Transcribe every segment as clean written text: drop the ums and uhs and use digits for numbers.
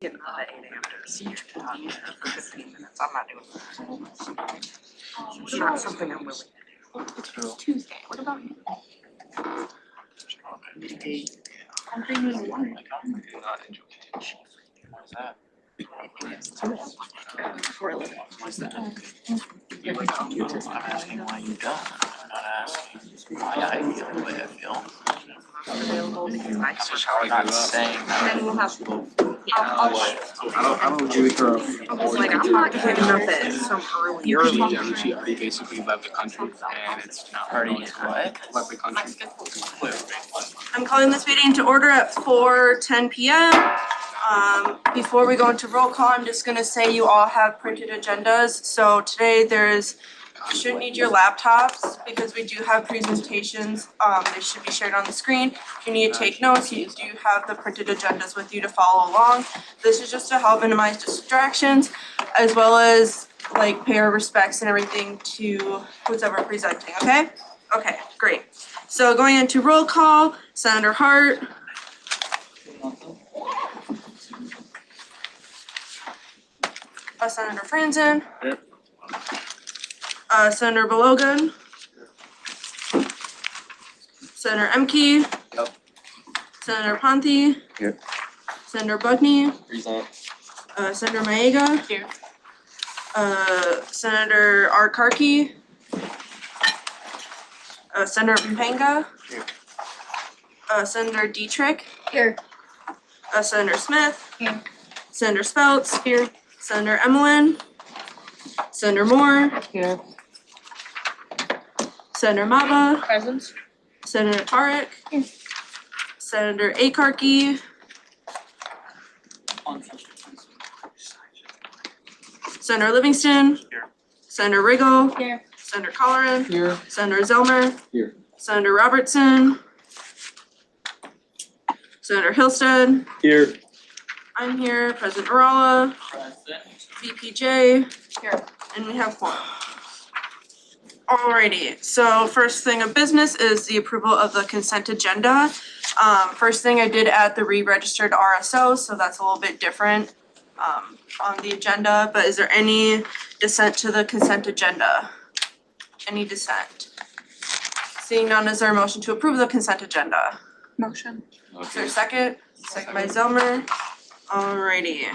Getting up at 8 a.m. to see for 15 minutes. I'm not doing that. It's not something I'm willing to do. It's Tuesday. What about you? I'm thinking in the morning. I do not enjoy it. What's that? Before 11. What's that? I'm asking why you don't. I'm not asking why I feel the way I feel. Available because I That's just switch. how I grew up. Saying that. And we'll have. I don't know, Julie, Like, I'm not getting up at some early. She already basically left the country and it's not Already going to what? left the country. I'm calling this meeting to order at 4:10 p.m. Before we go into roll call, I'm just gonna say you all have printed agendas. So today you should need your laptops because we do have presentations. They should be shared on the screen. If you need to take notes, you do have the printed agendas with you to follow along. This is just to help minimize distractions as well as like pay our respects and everything to who's ever presenting, okay? Okay, great. So going into roll call, Senator Hart. Senator Franzen. Yep. Senator Balogun. Senator Emke. Yep. Senator Ponte. Here. Senator Buckney. Present. Senator Maega. Here. Senator Art Karki. Senator Mpanga. Here. Senator Dietrich. Here. Senator Smith. Here. Senator Speltz. Here. Senator Emmelin. Senator Moore. Here. Senator Maba. Present. Senator Tarek. Here. Senator Akarki. Senator Livingston. Here. Senator Riggle. Here. Senator Colleran. Here. Senator Zelmer. Here. Senator Robertson. Senator Hillstead. Here. I'm here. President Urala. VPJ. Here. And we have quorum. Alrighty, so first thing of business is the approval of the consent agenda. First thing I did add the re-registered RSO, so that's a little bit different on the agenda, but is there any dissent to the consent agenda? Any dissent? Seeing none, is there a motion to approve the consent agenda? Motion. Is there a second? Second by Zelmer. Alrighty.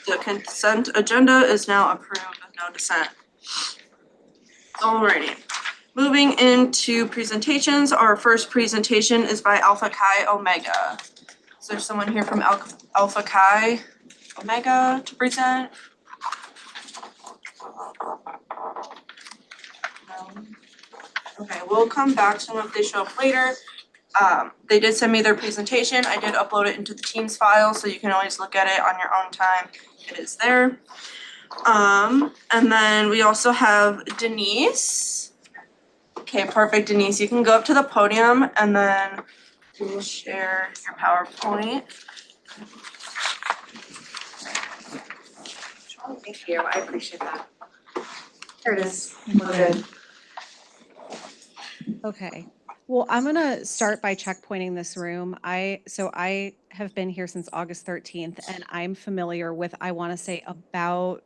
The consent agenda is now approved with no dissent. Alrighty. Moving into presentations, our first presentation is by Alpha Chi Omega. Is there someone here from Alpha Chi Omega to present? No. Okay, we'll come back to them if they show up later. They did send me their presentation. I did upload it into the Teams file, so you can always look at it on your own time. It is there. And then we also have Denise. Okay, perfect, Denise. You can go up to the podium and then we'll share your PowerPoint. Thank you. I appreciate that. There it is. We're good. Okay, well, I'm gonna start by checkpointing this room. I have been here since August 13th and I'm familiar with, I wanna say about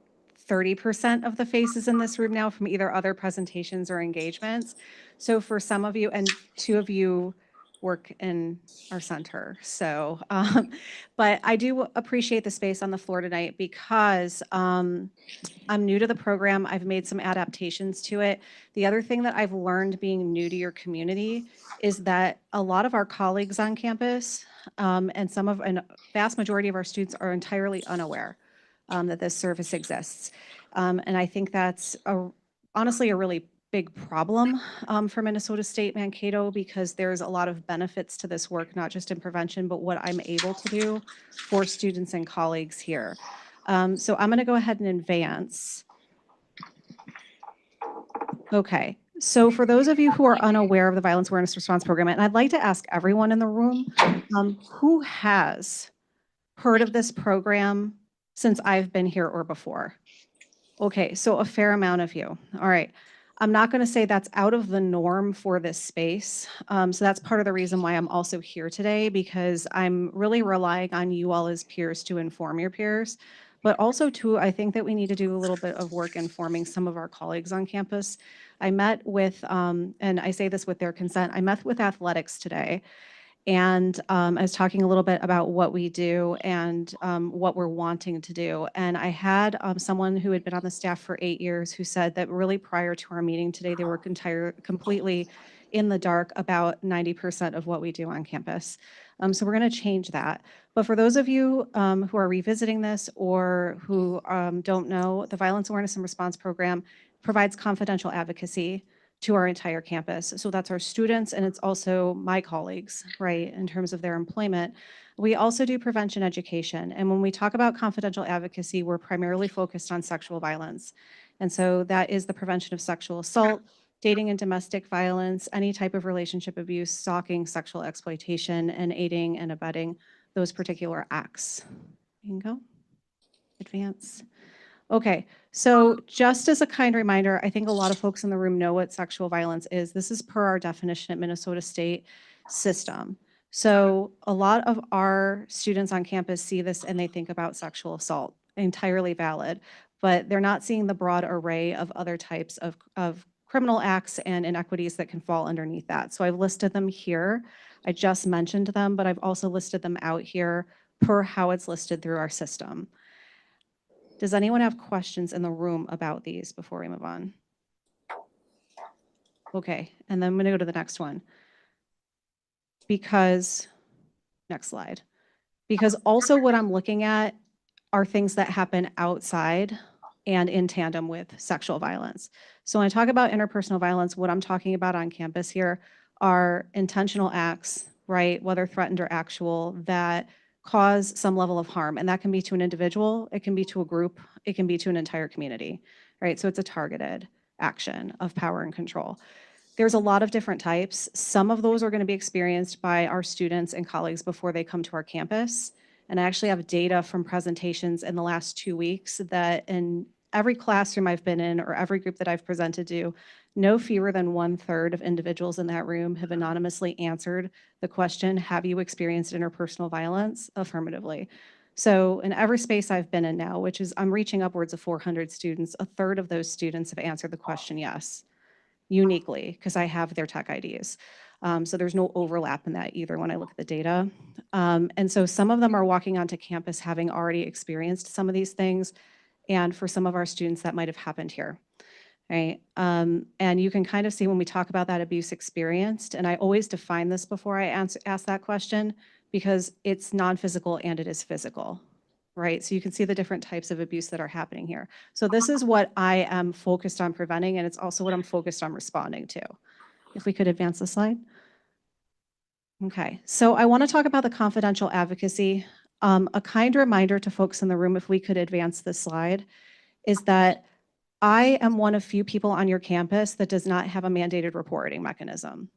30% of the faces in this room now from either other presentations or engagements. So for some of you, and 2 of you work in our center. So, but I do appreciate the space on the floor tonight because I'm new to the program. I've made some adaptations to it. The other thing that I've learned being new to your community is that a lot of our colleagues on campus and a vast majority of our students are entirely unaware that this service exists. And I think that's honestly a really big problem for Minnesota State Mankato because there's a lot of benefits to this work, not just in prevention, but what I'm able to do for students and colleagues here. So I'm going to go ahead and advance. Okay, so for those of you who are unaware of the Violence Awareness Response Program, and I'd like to ask everyone in the room who has heard of this program since I've been here or before? Okay, so a fair amount of you. All right. I'm not going to say that's out of the norm for this space. So that's part of the reason why I'm also here today, because I'm really relying on you all as peers to inform your peers. But also too, I think that we need to do a little bit of work informing some of our colleagues on campus. I met with, and I say this with their consent, I met with athletics today. And I was talking a little bit about what we do and what we're wanting to do. And I had someone who had been on the staff for 8 years who said that really prior to our meeting today, they were completely in the dark about 90% of what we do on campus. So we're going to change that. But for those of you who are revisiting this or who don't know, the Violence Awareness and Response Program provides confidential advocacy to our entire campus. So that's our students, and it's also my colleagues, right, in terms of their employment. We also do prevention education. And when we talk about confidential advocacy, we're primarily focused on sexual violence. And so that is the prevention of sexual assault, dating and domestic violence, any type of relationship abuse, stalking, sexual exploitation, and aiding and abetting those particular acts. You can go. Advance. Okay, so just as a kind reminder, I think a lot of folks in the room know what sexual violence is. This is per our definition at Minnesota State system. So a lot of our students on campus see this and they think about sexual assault, entirely valid, but they're not seeing the broad array of other types of criminal acts and inequities that can fall underneath that. So I've listed them here. I just mentioned them, but I've also listed them out here per how it's listed through our system. Does anyone have questions in the room about these before we move on? Okay, and then I'm going to go to the next one. Because, next slide. Because also what I'm looking at are things that happen outside and in tandem with sexual violence. So when I talk about interpersonal violence, what I'm talking about on campus here are intentional acts, right, whether threatened or actual, that cause some level of harm. And that can be to an individual, it can be to a group, it can be to an entire community, right? So it's a targeted action of power and control. There's a lot of different types. Some of those are going to be experienced by our students and colleagues before they come to our campus. And I actually have data from presentations in the last 2 weeks that in every classroom I've been in or every group that I've presented to, no fewer than 1/3 of individuals in that room have anonymously answered the question, have you experienced interpersonal violence? Affirmatively. So in every space I've been in now, which is I'm reaching upwards of 400 students, 1/3 of those students have answered the question yes, uniquely, because I have their tech IDs. So there's no overlap in that either when I look at the data. And so some of them are walking onto campus having already experienced some of these things. And for some of our students, that might have happened here, right? And you can kind of see when we talk about that abuse experienced, and I always define this before I ask that question, because it's non-physical and it is physical, right? So you can see the different types of abuse that are happening here. So this is what I am focused on preventing, and it's also what I'm focused on responding to. If we could advance the slide. Okay, so I want to talk about the confidential advocacy. A kind reminder to folks in the room, if we could advance this slide, is that I am one of few people on your campus that does not have a mandated reporting mechanism.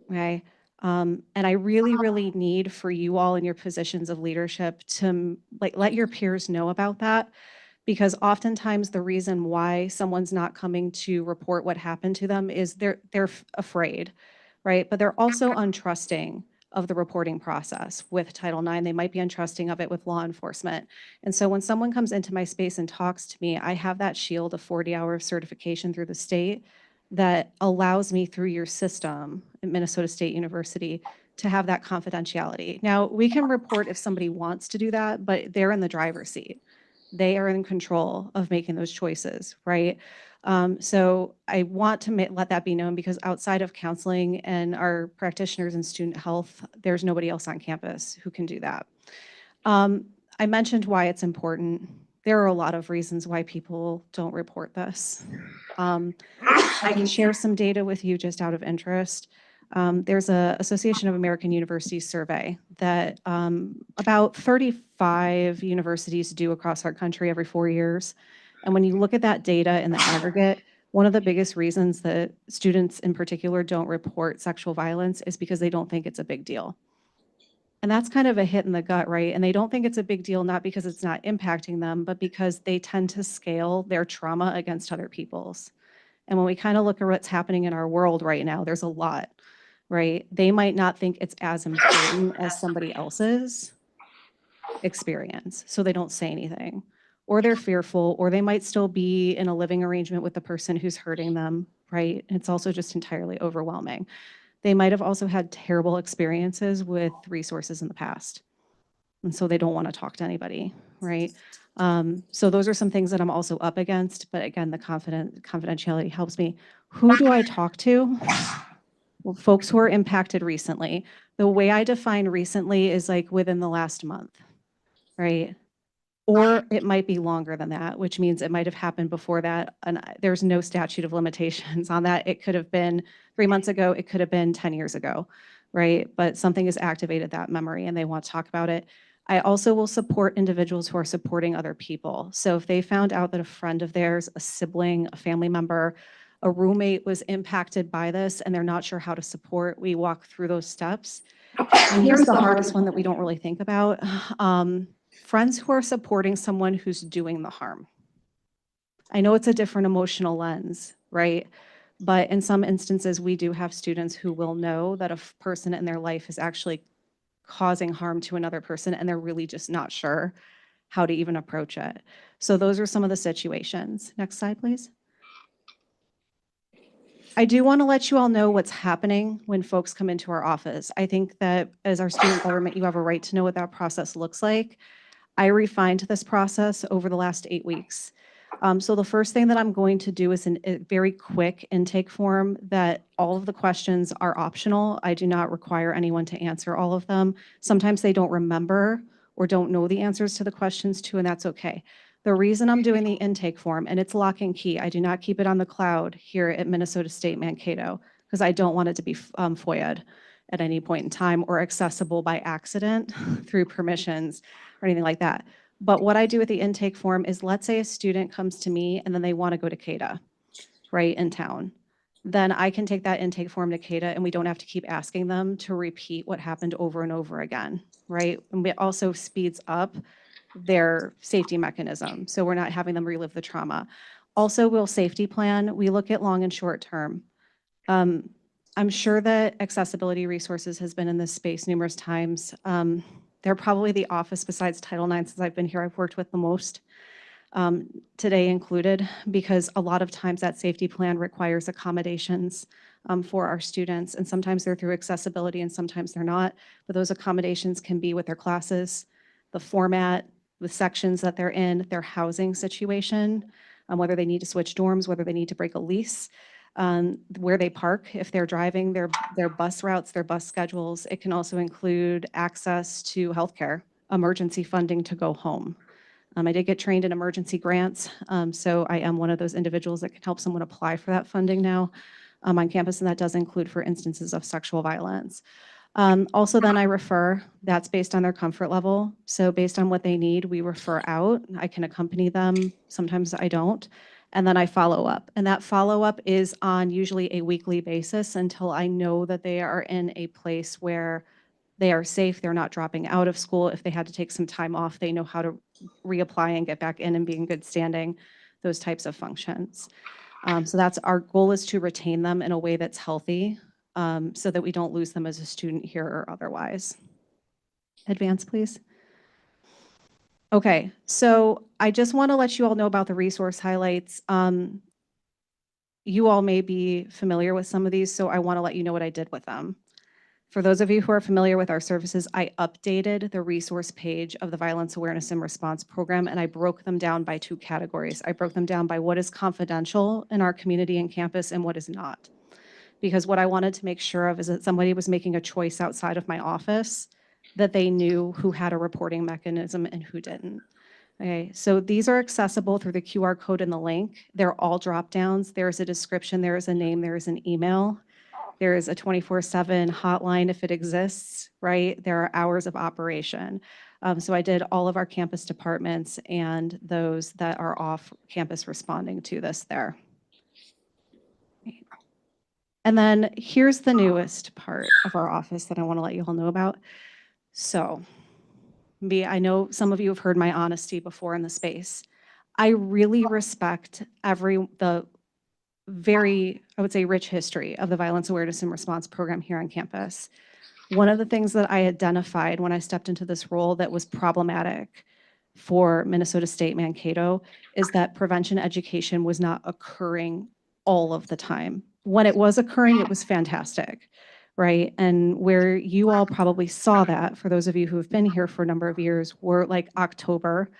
Okay, and I really, really need for you all in your positions of leadership to let your peers know about that, because oftentimes the reason why someone's not coming to report what happened to them is they're afraid, right? But they're also untrusting of the reporting process with Title IX. They might be untrusting of it with law enforcement. And so when someone comes into my space and talks to me, I have that shield of 40 hours certification through the state that allows me through your system at Minnesota State University to have that confidentiality. Now, we can report if somebody wants to do that, but they're in the driver's seat. They are in control of making those choices, right? So I want to let that be known, because outside of counseling and our practitioners in student health, there's nobody else on campus who can do that. I mentioned why it's important. There are a lot of reasons why people don't report this. I can share some data with you just out of interest. There's a Association of American Universities survey that about 35 universities do across our country every 4 years. And when you look at that data in the aggregate, one of the biggest reasons that students in particular don't report sexual violence is because they don't think it's a big deal. And that's kind of a hit in the gut, right? And they don't think it's a big deal, not because it's not impacting them, but because they tend to scale their trauma against other people's. And when we kind of look at what's happening in our world right now, there's a lot, right? They might not think it's as important as somebody else's experience, so they don't say anything. Or they're fearful, or they might still be in a living arrangement with the person who's hurting them, right? It's also just entirely overwhelming. They might have also had terrible experiences with resources in the past. And so they don't want to talk to anybody, right? So those are some things that I'm also up against, but again, the confidentiality helps me. Who do I talk to? Well, folks who are impacted recently. The way I define recently is like within the last month, right? Or it might be longer than that, which means it might have happened before that. And there's no statute of limitations on that. It could have been 3 months ago, it could have been 10 years ago, right? But something has activated that memory and they want to talk about it. I also will support individuals who are supporting other people. So if they found out that a friend of theirs, a sibling, a family member, a roommate was impacted by this and they're not sure how to support, we walk through those steps. And here's the hardest one that we don't really think about. Friends who are supporting someone who's doing the harm. I know it's a different emotional lens, right? But in some instances, we do have students who will know that a person in their life is actually causing harm to another person and they're really just not sure how to even approach it. So those are some of the situations. Next slide, please. I do want to let you all know what's happening when folks come into our office. I think that as our student government, you have a right to know what that process looks like. I refined this process over the last 8 weeks. So the first thing that I'm going to do is a very quick intake form that all of the questions are optional. I do not require anyone to answer all of them. Sometimes they don't remember or don't know the answers to the questions too, and that's okay. The reason I'm doing the intake form, and it's lock and key, I do not keep it on the cloud here at Minnesota State Mankato because I don't want it to be FOIA'd at any point in time or accessible by accident through permissions or anything like that. But what I do with the intake form is, let's say a student comes to me and then they want to go to CADA, right, in town. Then I can take that intake form to CADA and we don't have to keep asking them to repeat what happened over and over again, right? And it also speeds up their safety mechanism. So we're not having them relive the trauma. Also, we'll safety plan. We look at long and short term. I'm sure that accessibility resources has been in this space numerous times. They're probably the office besides Title IX since I've been here I've worked with the most, today included, because a lot of times that safety plan requires accommodations for our students. And sometimes they're through accessibility and sometimes they're not. But those accommodations can be with their classes, the format, the sections that they're in, their housing situation, whether they need to switch dorms, whether they need to break a lease, where they park, if they're driving, their bus routes, their bus schedules. It can also include access to healthcare, emergency funding to go home. I did get trained in emergency grants, so I am one of those individuals that can help someone apply for that funding now on campus, and that does include for instances of sexual violence. Also then I refer, that's based on their comfort level. So based on what they need, we refer out. I can accompany them, sometimes I don't. And then I follow up. And that follow-up is on usually a weekly basis until I know that they are in a place where they are safe, they're not dropping out of school. If they had to take some time off, they know how to reapply and get back in and be in good standing, those types of functions. So that's our goal, is to retain them in a way that's healthy, so that we don't lose them as a student here or otherwise. Advance, please. Okay, so I just want to let you all know about the resource highlights. You all may be familiar with some of these, so I want to let you know what I did with them. For those of you who are familiar with our services, I updated the resource page of the Violence Awareness and Response Program, and I broke them down by 2 categories. I broke them down by what is confidential in our community and campus and what is not. Because what I wanted to make sure of is that somebody was making a choice outside of my office, that they knew who had a reporting mechanism and who didn't. Okay, so these are accessible through the QR code in the link. They're all drop downs. There's a description, there is a name, there is an email. There is a 24/7 hotline if it exists, right? There are hours of operation. So I did all of our campus departments and those that are off campus responding to this there. And then here's the newest part of our office that I want to let you all know about. So I know some of you have heard my honesty before in the space. I really respect very, I would say, rich history of the Violence Awareness and Response Program here on campus. One of the things that I identified when I stepped into this role that was problematic for Minnesota State Mankato is that prevention education was not occurring all of the time. When it was occurring, it was fantastic, right? And where you all probably saw that, for those of you who have been here for a number of years, were like October,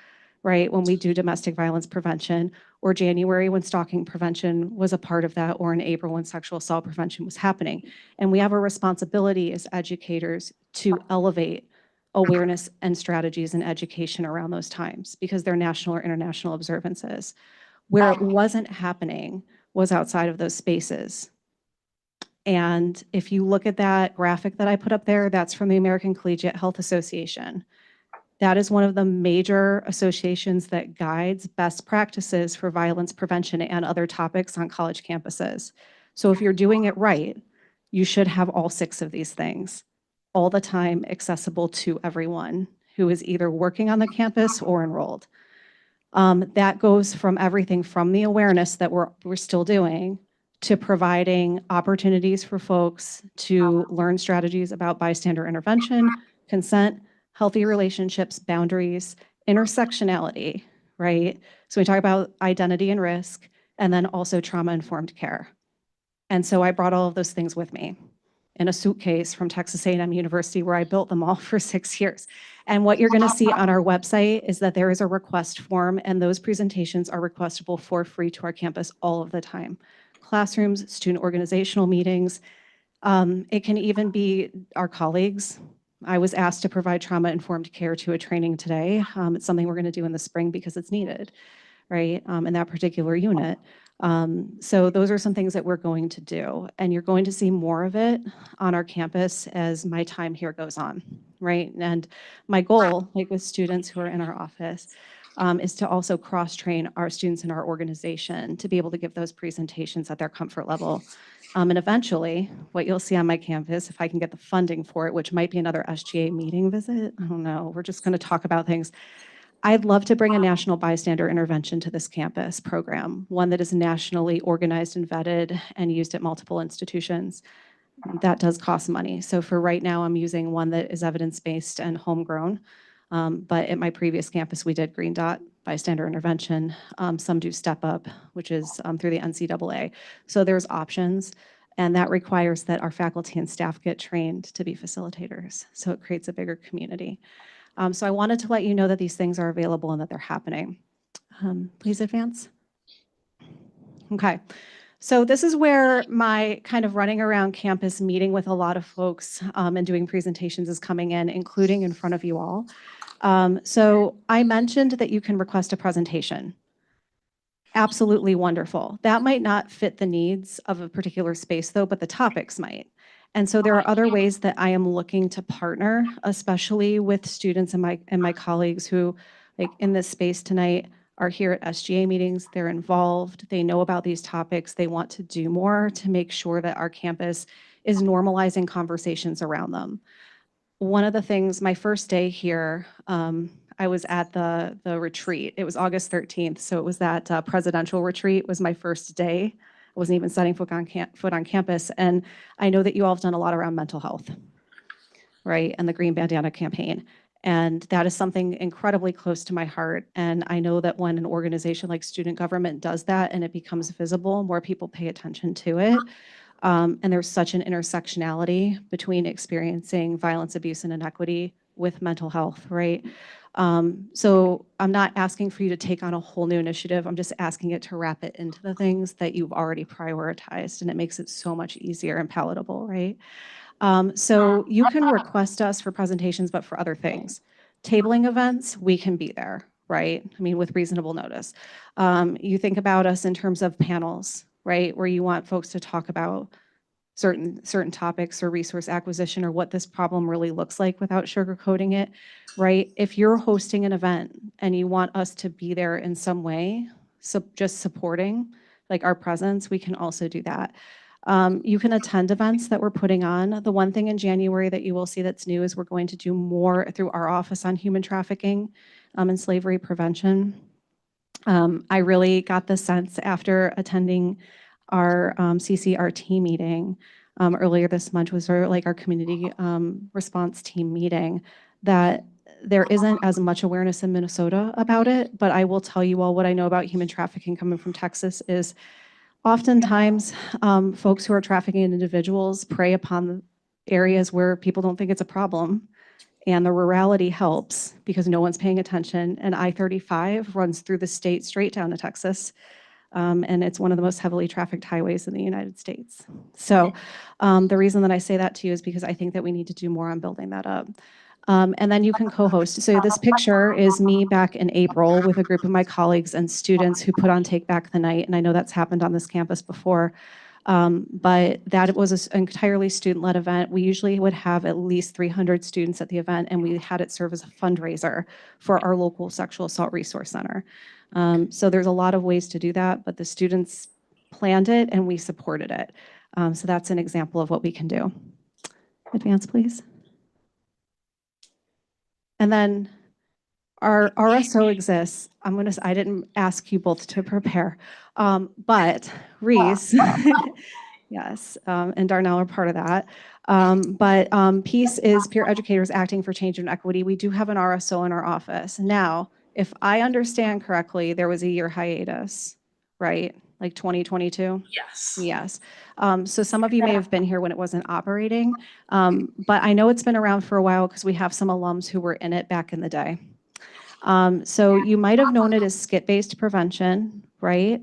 right, when we do domestic violence prevention, or January when stalking prevention was a part of that, or in April when sexual assault prevention was happening. And we have a responsibility as educators to elevate awareness and strategies and education around those times because they're national or international observances. Where it wasn't happening was outside of those spaces. And if you look at that graphic that I put up there, that's from the American Collegiate Health Association. That is one of the major associations that guides best practices for violence prevention and other topics on college campuses. So if you're doing it right, you should have all 6 of these things all the time, accessible to everyone who is either working on the campus or enrolled. That goes from everything from the awareness that we're still doing to providing opportunities for folks to learn strategies about bystander intervention, consent, healthy relationships, boundaries, intersectionality, right? So we talk about identity and risk, and then also trauma-informed care. And so I brought all of those things with me in a suitcase from Texas A&M University where I built them all for 6 years. And what you're gonna see on our website is that there is a request form, and those presentations are requestable for free to our campus all of the time. Classrooms, student organizational meetings. It can even be our colleagues. I was asked to provide trauma-informed care to a training today. It's something we're going to do in the spring because it's needed, right, in that particular unit. So those are some things that we're going to do, and you're going to see more of it on our campus as my time here goes on, right? And my goal, like with students who are in our office, is to also cross-train our students in our organization to be able to give those presentations at their comfort level. And eventually, what you'll see on my campus, if I can get the funding for it, which might be another SGA meeting visit, I don't know, we're just gonna talk about things. I'd love to bring a national bystander intervention to this campus program, one that is nationally organized and vetted and used at multiple institutions. That does cost money. So for right now, I'm using one that is evidence-based and homegrown. But at my previous campus, we did Green Dot bystander intervention. Some do Step Up, which is through the NCAA. So there's options, and that requires that our faculty and staff get trained to be facilitators. So it creates a bigger community. So I wanted to let you know that these things are available and that they're happening. Please advance. Okay. So this is where my kind of running around campus, meeting with a lot of folks and doing presentations is coming in, including in front of you all. So I mentioned that you can request a presentation. Absolutely wonderful. That might not fit the needs of a particular space though, but the topics might. And so there are other ways that I am looking to partner, especially with students and my colleagues who, like in this space tonight, are here at SGA meetings. They're involved. They know about these topics. They want to do more to make sure that our campus is normalizing conversations around them. One of the things, my first day here, I was at the retreat. It was August 13th, so it was that presidential retreat was my first day. I wasn't even setting foot on campus, and I know that you all have done a lot around mental health, right, and the Green Bandana campaign. And that is something incredibly close to my heart. And I know that when an organization like student government does that and it becomes visible, more people pay attention to it. And there's such an intersectionality between experiencing violence, abuse, and inequity with mental health, right? So I'm not asking for you to take on a whole new initiative. I'm just asking it to wrap it into the things that you've already prioritized, and it makes it so much easier and palatable, right? So you can request us for presentations, but for other things. Tabling events, we can be there, right? I mean, with reasonable notice. You think about us in terms of panels, right? Where you want folks to talk about certain topics or resource acquisition or what this problem really looks like without sugarcoating it, right? If you're hosting an event and you want us to be there in some way, so just supporting like our presence, we can also do that. You can attend events that we're putting on. The one thing in January that you will see that's new is we're going to do more through our office on human trafficking and slavery prevention. I really got the sense after attending our CCRT meeting earlier this month was our community response team meeting, that there isn't as much awareness in Minnesota about it, but I will tell you all what I know about human trafficking coming from Texas is oftentimes folks who are trafficking individuals prey upon areas where people don't think it's a problem. And the rurality helps because no one's paying attention. And I-35 runs through the state straight down to Texas. And it's one of the most heavily trafficked highways in the United States. So the reason that I say that to you is because I think that we need to do more on building that up. And then you can co-host. So this picture is me back in April with a group of my colleagues and students who put on Take Back the Night. And I know that's happened on this campus before. But that was an entirely student-led event. We usually would have at least 300 students at the event, and we had it serve as a fundraiser for our local sexual assault resource center. So there's a lot of ways to do that, but the students planned it and we supported it. So that's an example of what we can do. Advance, please. And then our RSO exists. I didn't ask you both to prepare, but Reese, yes, and Darnell are part of that. But PEACE is Peer Educators Acting for Change and Equity. We do have an RSO in our office. Now, if I understand correctly, there was a year hiatus, right? Like 2022? Yes. Yes. So some of you may have been here when it wasn't operating, but I know it's been around for a while because we have some alums who were in it back in the day. So you might have known it as skit-based prevention, right?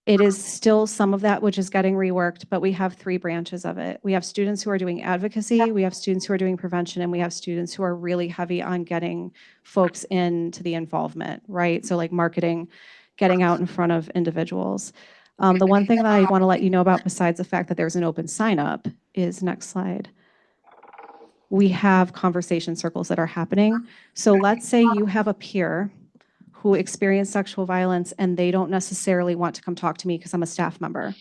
It is still some of that which is getting reworked, but we have 3 branches of it. We have students who are doing advocacy, we have students who are doing prevention, and we have students who are really heavy on getting folks into the involvement, right? So like marketing, getting out in front of individuals. The one thing that I want to let you know about besides the fact that there's an open sign up is, next slide, we have conversation circles that are happening. So let's say you have a peer who experienced sexual violence and they don't necessarily want to come talk to me because I'm a staff member,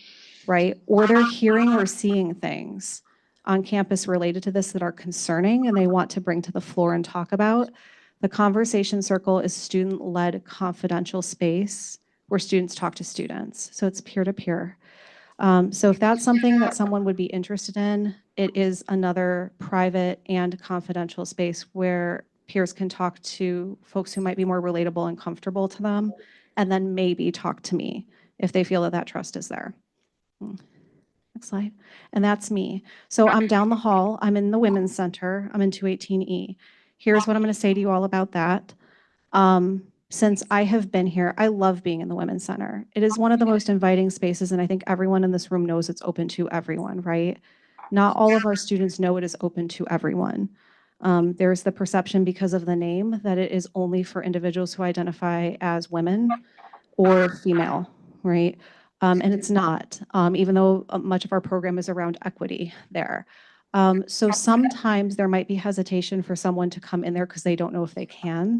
right? Or they're hearing or seeing things on campus related to this that are concerning and they want to bring to the floor and talk about. The conversation circle is student-led confidential space where students talk to students. So it's peer-to-peer. So if that's something that someone would be interested in, it is another private and confidential space where peers can talk to folks who might be more relatable and comfortable to them, and then maybe talk to me if they feel that that trust is there. Next slide. And that's me. So I'm down the hall. I'm in the Women's Center. I'm in 218E. Here's what I'm going to say to you all about that. Since I have been here, I love being in the Women's Center. It is one of the most inviting spaces, and I think everyone in this room knows it's open to everyone, right? Not all of our students know it is open to everyone. There's the perception because of the name that it is only for individuals who identify as women or female, right? And it's not, even though much of our program is around equity there. So sometimes there might be hesitation for someone to come in there because they don't know if they can,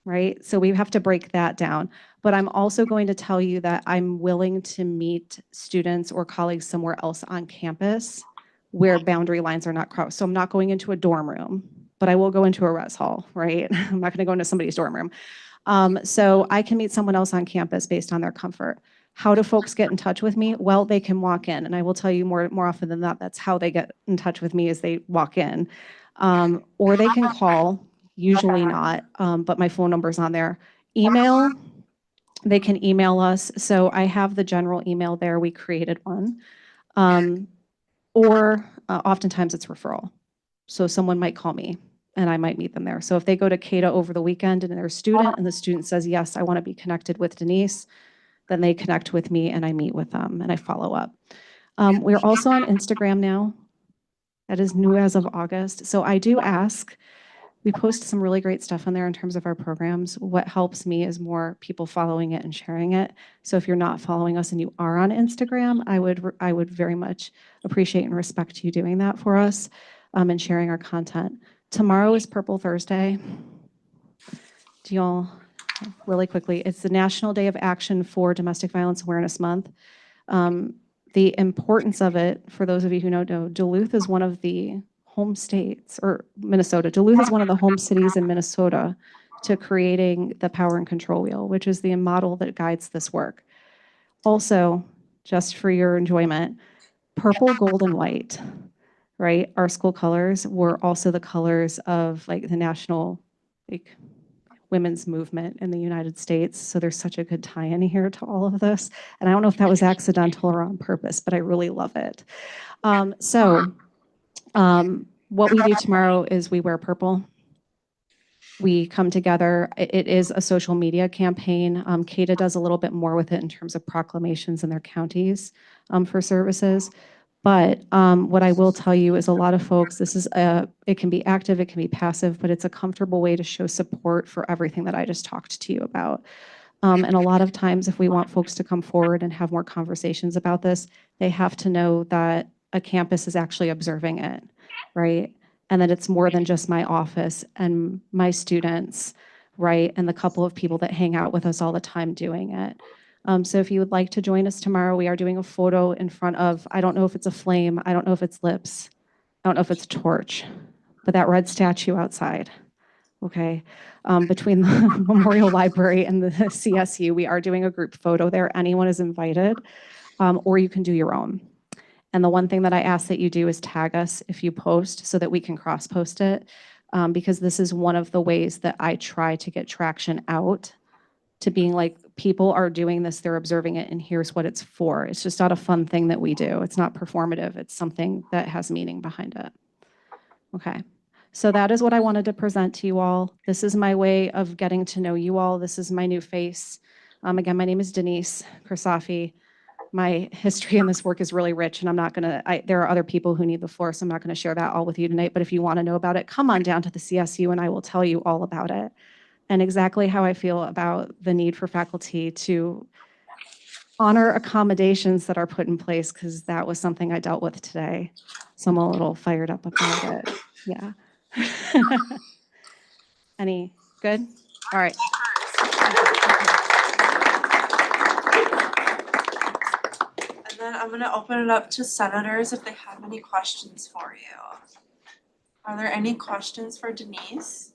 right? So we have to break that down. But I'm also going to tell you that I'm willing to meet students or colleagues somewhere else on campus where boundary lines are not crossed. So I'm not going into a dorm room, but I will go into a res hall, right? I'm not gonna go into somebody's dorm room. So I can meet someone else on campus based on their comfort. How do folks get in touch with me? Well, they can walk in, and I will tell you more often than that, that's how they get in touch with me is they walk in. Or they can call, usually not, but my phone number's on there. Email, they can email us. So I have the general email there, we created one. Or oftentimes it's referral. So someone might call me and I might meet them there. So if they go to CADA over the weekend and they're a student and the student says, yes, I want to be connected with Denise, then they connect with me and I meet with them and I follow up. We're also on Instagram now. That is new as of August. So I do ask, we post some really great stuff on there in terms of our programs. What helps me is more people following it and sharing it. So if you're not following us and you are on Instagram, I would very much appreciate and respect you doing that for us and sharing our content. Tomorrow is Purple Thursday. Do y'all, really quickly, it's the National Day of Action for Domestic Violence Awareness Month. The importance of it, for those of you who know, Duluth is one of the home states, or Minnesota. Duluth is one of the home cities in Minnesota to creating the Power and Control Wheel, which is the model that guides this work. Also, just for your enjoyment, purple, gold, and white, right? Our school colors were also the colors of like the national like women's movement in the United States. So there's such a good tie-in here to all of this. And I don't know if that was accidental or on purpose, but I really love it. What we do tomorrow is we wear purple. We come together. It is a social media campaign. CADA does a little bit more with it in terms of proclamations in their counties for services. But what I will tell you is a lot of folks, it can be active, it can be passive, but it's a comfortable way to show support for everything that I just talked to you about. And a lot of times if we want folks to come forward and have more conversations about this, they have to know that a campus is actually observing it, right? And that it's more than just my office and my students, right? And the couple of people that hang out with us all the time doing it. So if you would like to join us tomorrow, we are doing a photo in front of, I don't know if it's a flame, I don't know if it's lips, I don't know if it's a torch, but that red statue outside, okay? Between the Memorial Library and the CSU, we are doing a group photo there. Anyone is invited, or you can do your own. And the one thing that I ask that you do is tag us if you post so that we can cross-post it, because this is one of the ways that I try to get traction out to being like, people are doing this, they're observing it, and here's what it's for. It's just not a fun thing that we do. It's not performative. It's something that has meaning behind it. Okay, so that is what I wanted to present to you all. This is my way of getting to know you all. This is my new face. Again, my name is Denise Krisafi. My history in this work is really rich, and I'm not gonna, there are other people who need the floor, so I'm not gonna share that all with you tonight, but if you wanna know about it, come on down to the CSU and I will tell you all about it and exactly how I feel about the need for faculty to honor accommodations that are put in place, because that was something I dealt with today. So I'm a little fired up about it, yeah. Any, good? All right. And then I'm gonna open it up to senators if they have any questions for you. Are there any questions for Denise?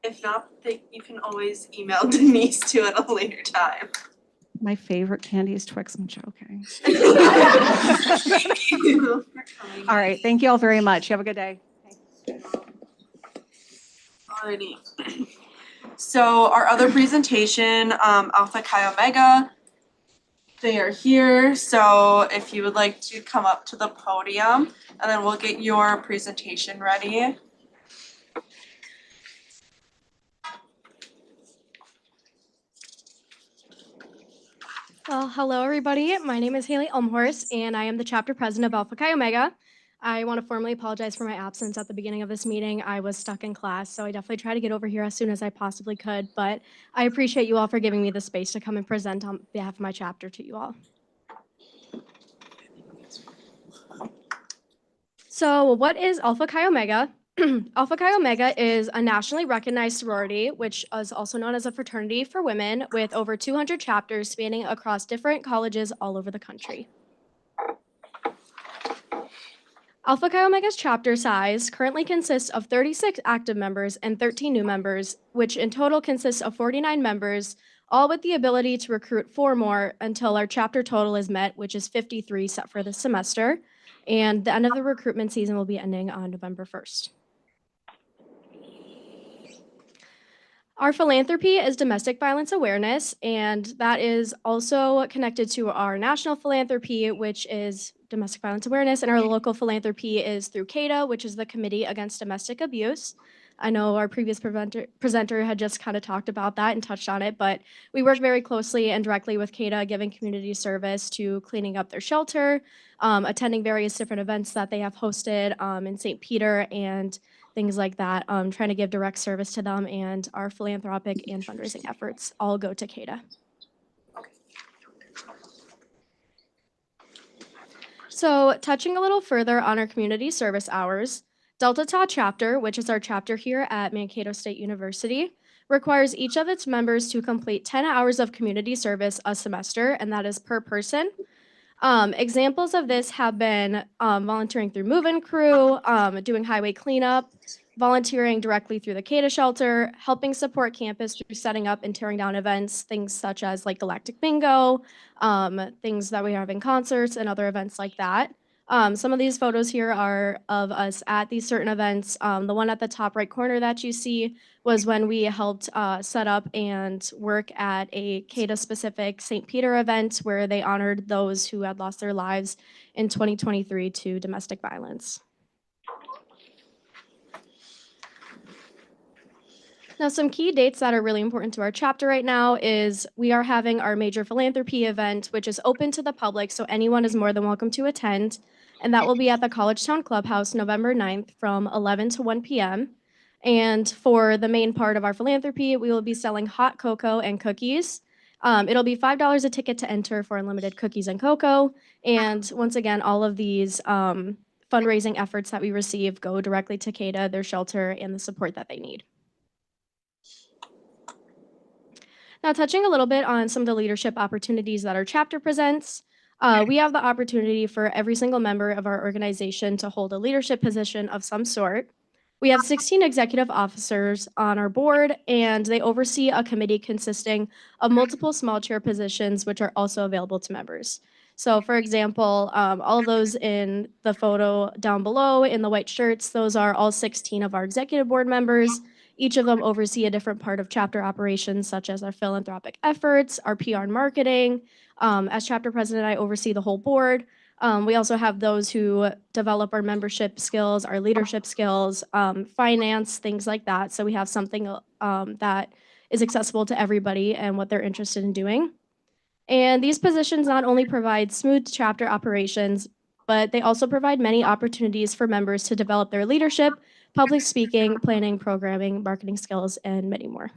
If not, you can always email Denise too at a later time. My favorite candy is Twix, I'm joking. Thank you for coming. All right, thank you all very much. You have a good day. Alrighty. So our other presentation, Alpha Chi Omega, they are here. So if you would like to come up to the podium, and then we'll get your presentation ready. Well, hello everybody. My name is Haley Elmhorst and I am the chapter president of Alpha Chi Omega. I want to formally apologize for my absence at the beginning of this meeting. I was stuck in class, so I definitely tried to get over here as soon as I possibly could, but I appreciate you all for giving me the space to come and present on behalf of my chapter to you all. So what is Alpha Chi Omega? Alpha Chi Omega is a nationally recognized sorority, which is also known as a fraternity for women, with over 200 chapters spanning across different colleges all over the country. Alpha Chi Omega's chapter size currently consists of 36 active members and 13 new members, which in total consists of 49 members, all with the ability to recruit 4 more until our chapter total is met, which is 53 set for this semester. And the end of the recruitment season will be ending on November 1st. Our philanthropy is domestic violence awareness, and that is also connected to our national philanthropy, which is domestic violence awareness, and our local philanthropy is through CADA, which is the Committee Against Domestic Abuse. I know our previous presenter had just kind of talked about that and touched on it, but we work very closely and directly with CADA, giving community service to cleaning up their shelter, attending various different events that they have hosted in St. Peter and things like that, trying to give direct service to them, and our philanthropic and fundraising efforts all go to CADA. So touching a little further on our community service hours, Delta Tau chapter, which is our chapter here at Mankato State University, requires each of its members to complete 10 hours of community service a semester, and that is per person. Examples of this have been volunteering through move-in crew, doing highway cleanup, volunteering directly through the CADA shelter, helping support campus through setting up and tearing down events, things such as like Galactic Bingo, things that we have in concerts and other events like that. Some of these photos here are of us at these certain events. The one at the top right corner that you see was when we helped set up and work at a CADA-specific St. Peter event where they honored those who had lost their lives in 2023 to domestic violence. Now, some key dates that are really important to our chapter right now is we are having our major philanthropy event, which is open to the public, so anyone is more than welcome to attend. And that will be at the College Town Clubhouse November 9th from 11 to 1 p.m. And for the main part of our philanthropy, we will be selling hot cocoa and cookies. It'll be $5 a ticket to enter for unlimited cookies and cocoa. And once again, all of these fundraising efforts that we receive go directly to CADA, their shelter, and the support that they need. Now, touching a little bit on some of the leadership opportunities that our chapter presents, we have the opportunity for every single member of our organization to hold a leadership position of some sort. We have 16 executive officers on our board, and they oversee a committee consisting of multiple small chair positions, which are also available to members. So, for example, all of those in the photo down below in the white shirts, those are all 16 of our executive board members. Each of them oversee a different part of chapter operations, such as our philanthropic efforts, our PR and marketing. As chapter president, I oversee the whole board. We also have those who develop our membership skills, our leadership skills, finance, things like that. So we have something that is accessible to everybody and what they're interested in doing. And these positions not only provide smooth chapter operations, but they also provide many opportunities for members to develop their leadership, public speaking, planning, programming, marketing skills, and many more.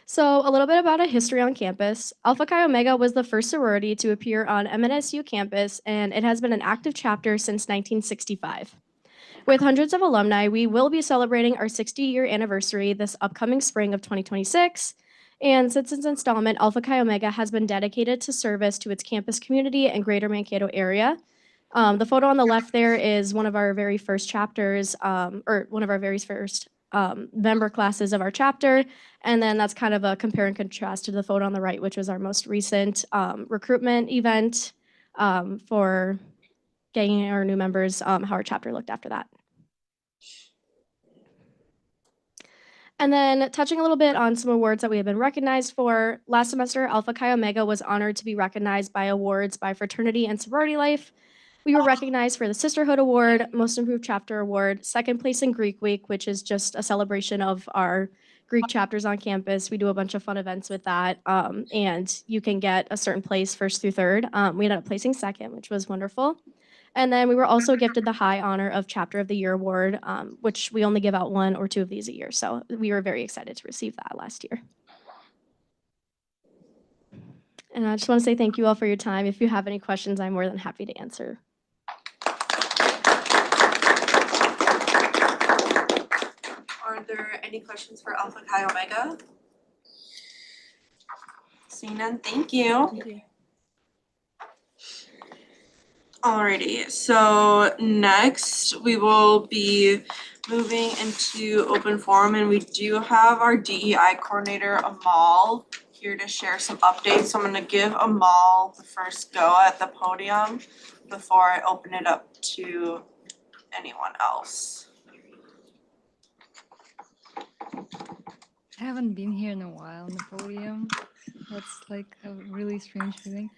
So a little bit about a history on campus. Alpha Chi Omega was the first sorority to appear on MNSU campus, and it has been an active chapter since 1965. With hundreds of alumni, we will be celebrating our 60-year anniversary this upcoming spring of 2026. And since its installment, Alpha Chi Omega has been dedicated to service to its campus community and greater Mankato area. The photo on the left there is one of our very first chapters, or one of our very first member classes of our chapter. And then that's kind of a compare and contrast to the photo on the right, which was our most recent recruitment event for getting our new members, how our chapter looked after that. And then touching a little bit on some awards that we have been recognized for. Last semester, Alpha Chi Omega was honored to be recognized by awards by Fraternity and Sorority Life. We were recognized for the Sisterhood Award, Most Improved Chapter Award, second place in Greek Week, which is just a celebration of our Greek chapters on campus. We do a bunch of fun events with that, and you can get a certain place first through third. We ended up placing second, which was wonderful. And then we were also gifted the high honor of Chapter of the Year Award, which we only give out 1 or 2 of these a year. So we were very excited to receive that last year. And I just want to say thank you all for your time. If you have any questions, I'm more than happy to answer. Are there any questions for Alpha Chi Omega? Seeing none, thank you. Thank you. Alrighty, so next we will be moving into open forum, and we do have our DEI coordinator, Amal, here to share some updates. So I'm gonna give Amal the first go at the podium before I open it up to anyone else. I haven't been here in a while on the podium. That's like a really strange feeling.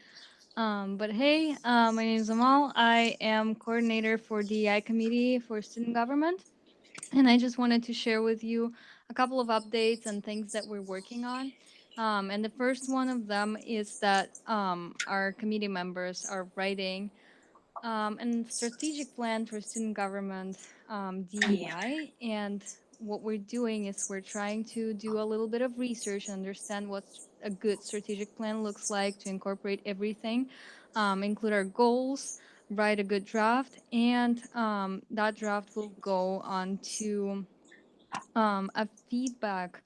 But hey, my name is Amal. I am coordinator for DEI committee for student government. And I just wanted to share with you a couple of updates and things that we're working on. And the first one of them is that our committee members are writing a strategic plan for student government DEI. And what we're doing is we're trying to do a little bit of research and understand what a good strategic plan looks like to incorporate everything, include our goals, write a good draft, and that draft will go on to a feedback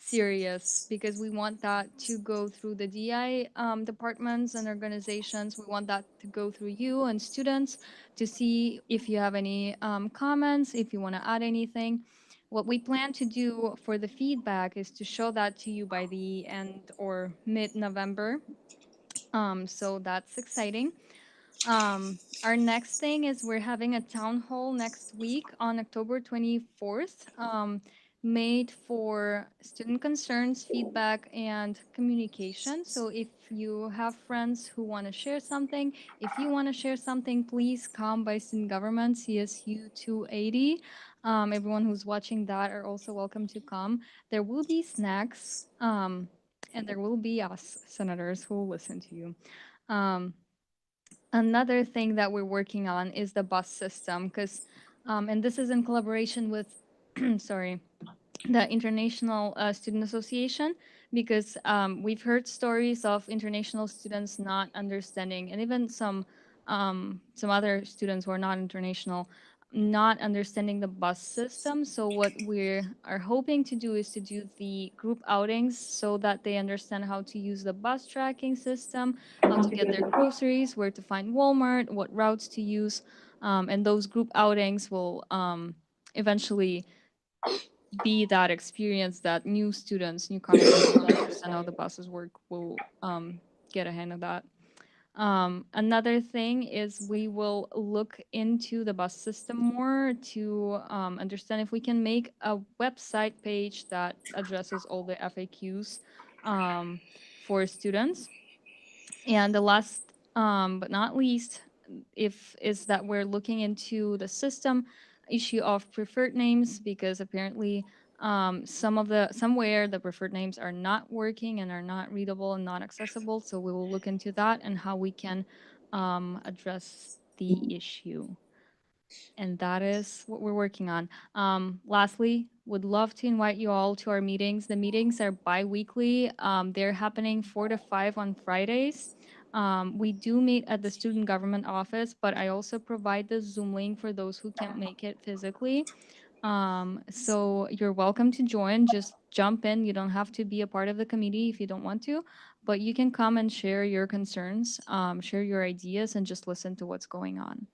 serious because we want that to go through the DI departments and organizations. We want that to go through you and students to see if you have any comments, if you want to add anything. What we plan to do for the feedback is to show that to you by the end or mid-November. So that's exciting. Our next thing is we're having a town hall next week on October 24th, made for student concerns, feedback, and communication. So if you have friends who want to share something, if you want to share something, please come by Student Government, CSU 280. Everyone who's watching that are also welcome to come. There will be snacks, and there will be us senators who will listen to you. Another thing that we're working on is the bus system, because, and this is in collaboration with, sorry, the International Student Association, because we've heard stories of international students not understanding, and even some other students who are not international, not understanding the bus system. So what we are hoping to do is to do the group outings so that they understand how to use the bus tracking system, how to get their groceries, where to find Walmart, what routes to use, and those group outings will eventually be that experience that new students, newcomers who don't understand how the buses work will get a hand of that. Another thing is we will look into the bus system more to understand if we can make a website page that addresses all the FAQs for students. And the last but not least, is that we're looking into the system issue of preferred names, because apparently somewhere the preferred names are not working and are not readable and not accessible. So we will look into that and how we can address the issue. And that is what we're working on. Lastly, would love to invite you all to our meetings. The meetings are bi-weekly. They're happening 4 to 5 on Fridays. We do meet at the student government office, but I also provide the Zoom link for those who can't make it physically. So you're welcome to join. Just jump in. You don't have to be a part of the committee if you don't want to, but you can come and share your concerns, share your ideas, and just listen to what's going on.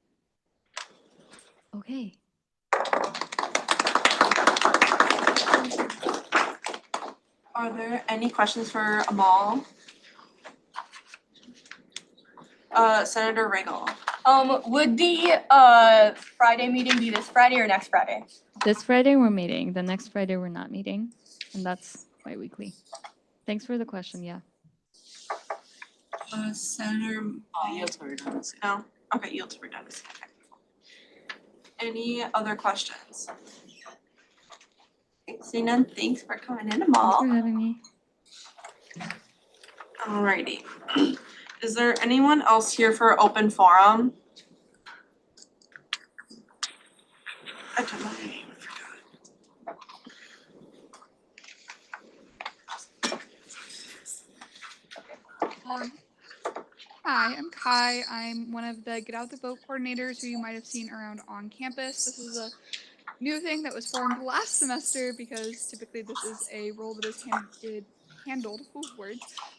Okay. Are there any questions for Amal? Senator Riggle. Would the Friday meeting be this Friday or next Friday? This Friday we're meeting. The next Friday we're not meeting, and that's bi-weekly. Thanks for the question. Yeah. Senator. Yield to redundancy. No. Okay, yield to redundancy. Okay. Any other questions? Seeing none, thanks for coming in, Thanks Amal. for having me. Alrighty. Is there anyone else here for open forum? I took my name, I forgot. Hi, I'm Kai. I'm one of the Get Out the Vote coordinators who you might have seen around on campus. This is a new thing that was formed last semester because typically this is a role that is handled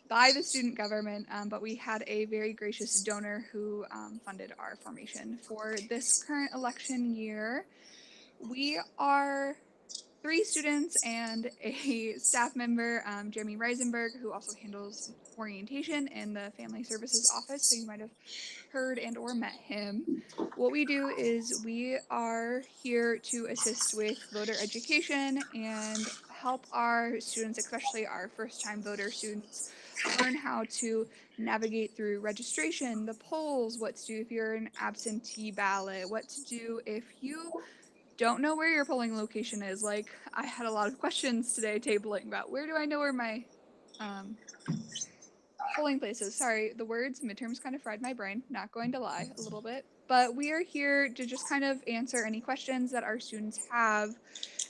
by the student government, but we had a very gracious donor who funded our formation. For this current election year, we are 3 students and a staff member, Jeremy Reisenberg, who also handles orientation in the Family Services Office, so you might have heard and or met him. What we do is we are here to assist with voter education and help our students, especially our first-time voter students, learn how to navigate through registration, the polls, what to do if you're an absentee ballot, what to do if you don't know where your polling location is. Like, I had a lot of questions today tabling about where do I know where my polling places. Sorry, the words midterms kind of fried my brain, not going to lie, a little bit. But we are here to just kind of answer any questions that our students have,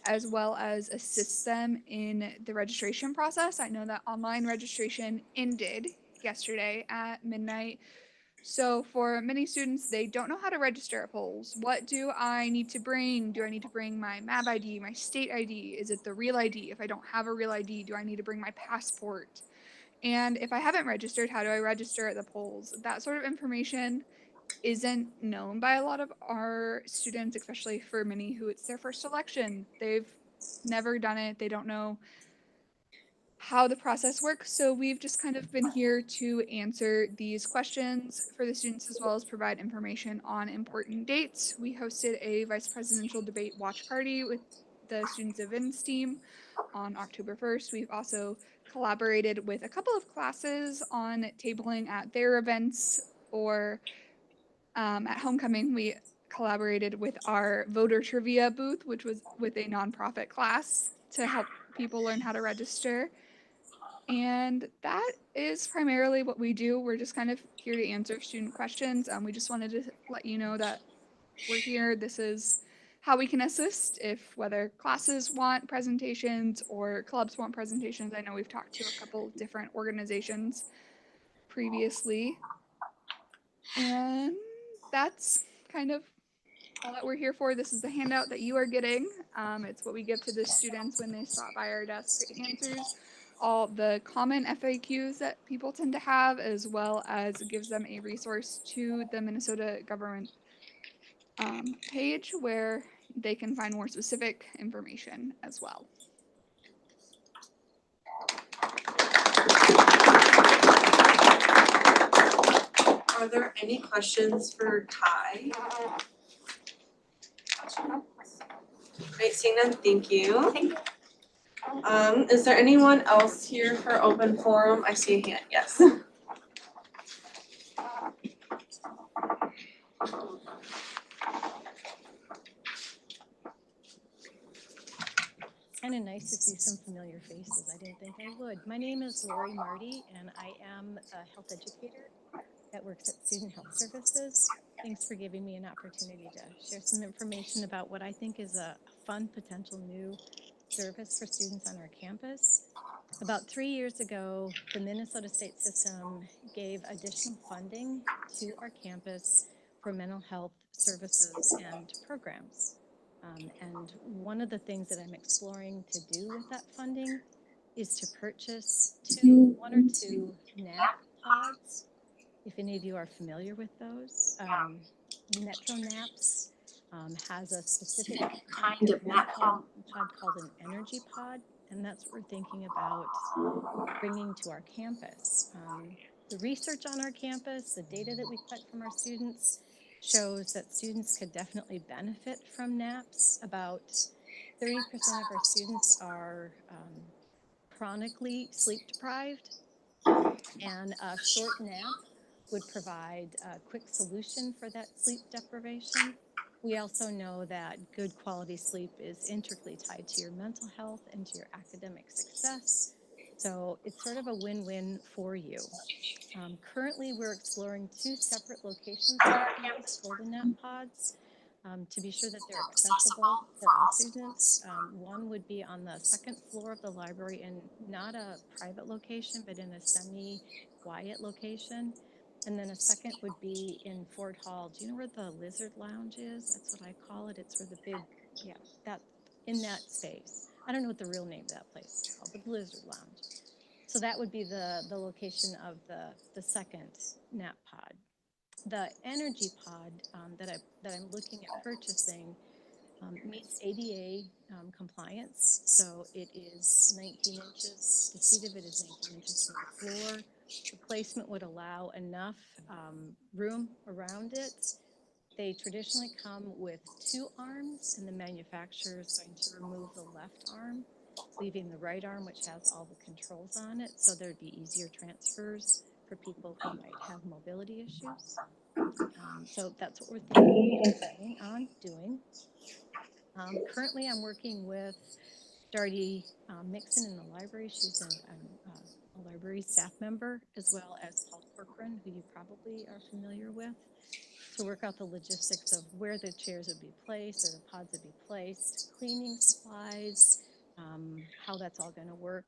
as well as assist them in the registration process. I know that online registration ended yesterday at midnight So for many students, they don't know how to register at polls. What do I need to bring? Do I need to bring my MAB ID, my state ID? Is it the real ID? If I don't have a real ID, do I need to bring my passport? And if I haven't registered, how do I register at the polls? That sort of information isn't known by a lot of our students, especially for many who it's their first election. They've never done it. They don't know how the process works. So we've just kind of been here to answer these questions for the students as well as provide information on important dates. We hosted a vice presidential debate watch party with the students of VINS team on October 1st. We've also collaborated with a couple of classes on tabling at their events, or at homecoming we collaborated with our voter trivia booth, which was with a nonprofit class to help people learn how to register. And that is primarily what we do. We're just kind of here to answer student questions. We just wanted to let you know that we're here. This is how we can assist if whether classes want presentations or clubs want presentations. I know we've talked to a couple different organizations previously. And that's kind of all that we're here for. This is the handout that you are getting. It's what we give to the students when they stop by our desk. It answers all the common FAQs that people tend to have, as well as gives them a resource to the Minnesota government page where they can find more specific information as well. Are there any questions for Ty? Great, seeing none, thank you. Is there anyone else here for open forum? I see a hand, yes. Kind of nice to see some familiar faces. I didn't think I would. My name is Lori Marty, and I am a health educator that works at Student Health Services. Thanks for giving me an opportunity to share some information about what I think is a fun potential new service for students on our campus. About 3 years ago, the Minnesota State System gave additional funding to our campus for mental health services and programs. And one of the things that I'm exploring to do with that funding is to purchase one or two nap pods. If any of you are familiar with those, Metro Naps has a specific kind of nap pod called an energy pod, and that's what we're thinking about bringing to our campus. The research on our campus, the data that we collect from our students, shows that students could definitely benefit from naps. About 30% of our students are chronically sleep deprived, and a short nap would provide a quick solution for that sleep deprivation. We also know that good quality sleep is intricately tied to your mental health and to your academic success. So it's sort of a win-win for you. Currently, we're exploring 2 separate locations on our campus for the nap pods to be sure that they're accessible for all students. One would be on the 2nd floor of the library in not a private location, but in a semi-quiet location. And then a second would be in Ford Hall. Do you know where the Lizard Lounge is? That's what I call it. It's where the big, that in that space. I don't know what the real name of that place is called, but the Lizard Lounge. So that would be the location of the second nap pod. The energy pod that I'm looking at purchasing meets ADA compliance. So it is 19 inches. The seat of it is 19 inches from the floor. The placement would allow enough room around it. They traditionally come with 2 arms, and the manufacturer is going to remove the left arm, leaving the right arm, which has all the controls on it, so there'd be easier transfers for people who might have mobility issues. So that's what we're planning on doing. Currently, I'm working with Darty Mixon in the library. She's a library staff member, as well as Paul Corcoran, who you probably are familiar with, to work out the logistics of where the chairs would be placed or the pods would be placed, cleaning supplies, how that's all going to work.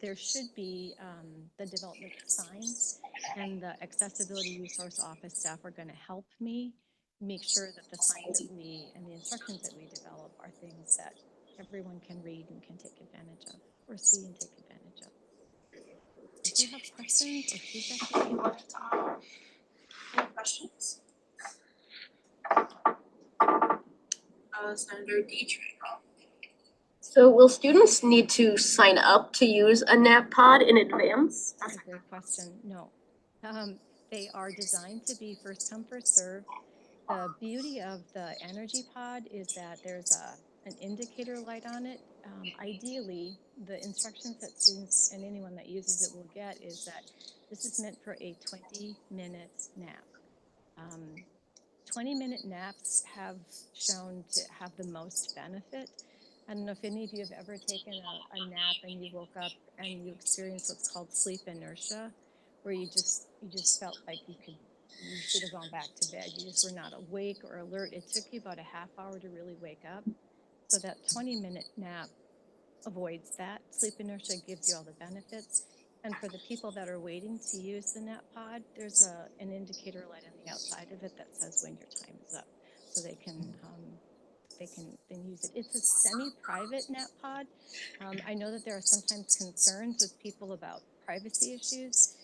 There should be the development of signs, and the accessibility resource office staff are going to help me make sure that the signs that we and the instructions that we develop are things that everyone can read and can take advantage of, or see and take advantage of. Do you have questions or feedback? Any questions? Senator Dietrich. So will students need to sign up to use a nap pod in advance? That's a great question. No. They are designed to be first come, first serve. The beauty of the energy pod is that there's an indicator light on it. Ideally, the instructions that students and anyone that uses it will get is that this is meant for a 20-minute nap. 20-minute naps have shown to have the most benefit. I don't know if any of you have ever taken a nap and you woke up and you experienced what's called sleep inertia, where you just felt like you should have gone back to bed. You just were not awake or alert. It took you about a half hour to really wake up. So that 20-minute nap avoids that. Sleep inertia gives you all the benefits. And for the people that are waiting to use the nap pod, there's an indicator light on the outside of it that says when your time is up, so they can use it. It's a semi-private nap pod. I know that there are sometimes concerns with people about privacy issues.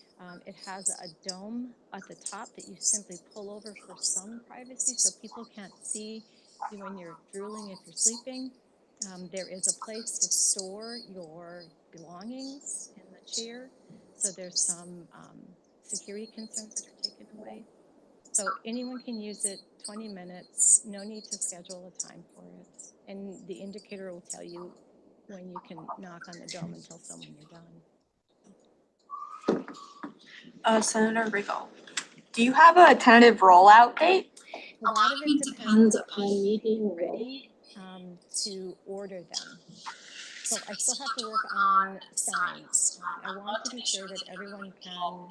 It has a dome at the top that you simply pull over for some privacy, so people can't see you when you're drooling if you're sleeping. There is a place to store your belongings in the chair, so there's some security concerns that are taken away. So anyone can use it, 20 minutes, no need to schedule a time for it. And the indicator will tell you when you can knock on the dome and tell someone you're done. Senator Riegel. Do you have a tentative rollout date? A lot of it depends upon me being ready to order them. So I still have to work on signs. I want to be sure that everyone can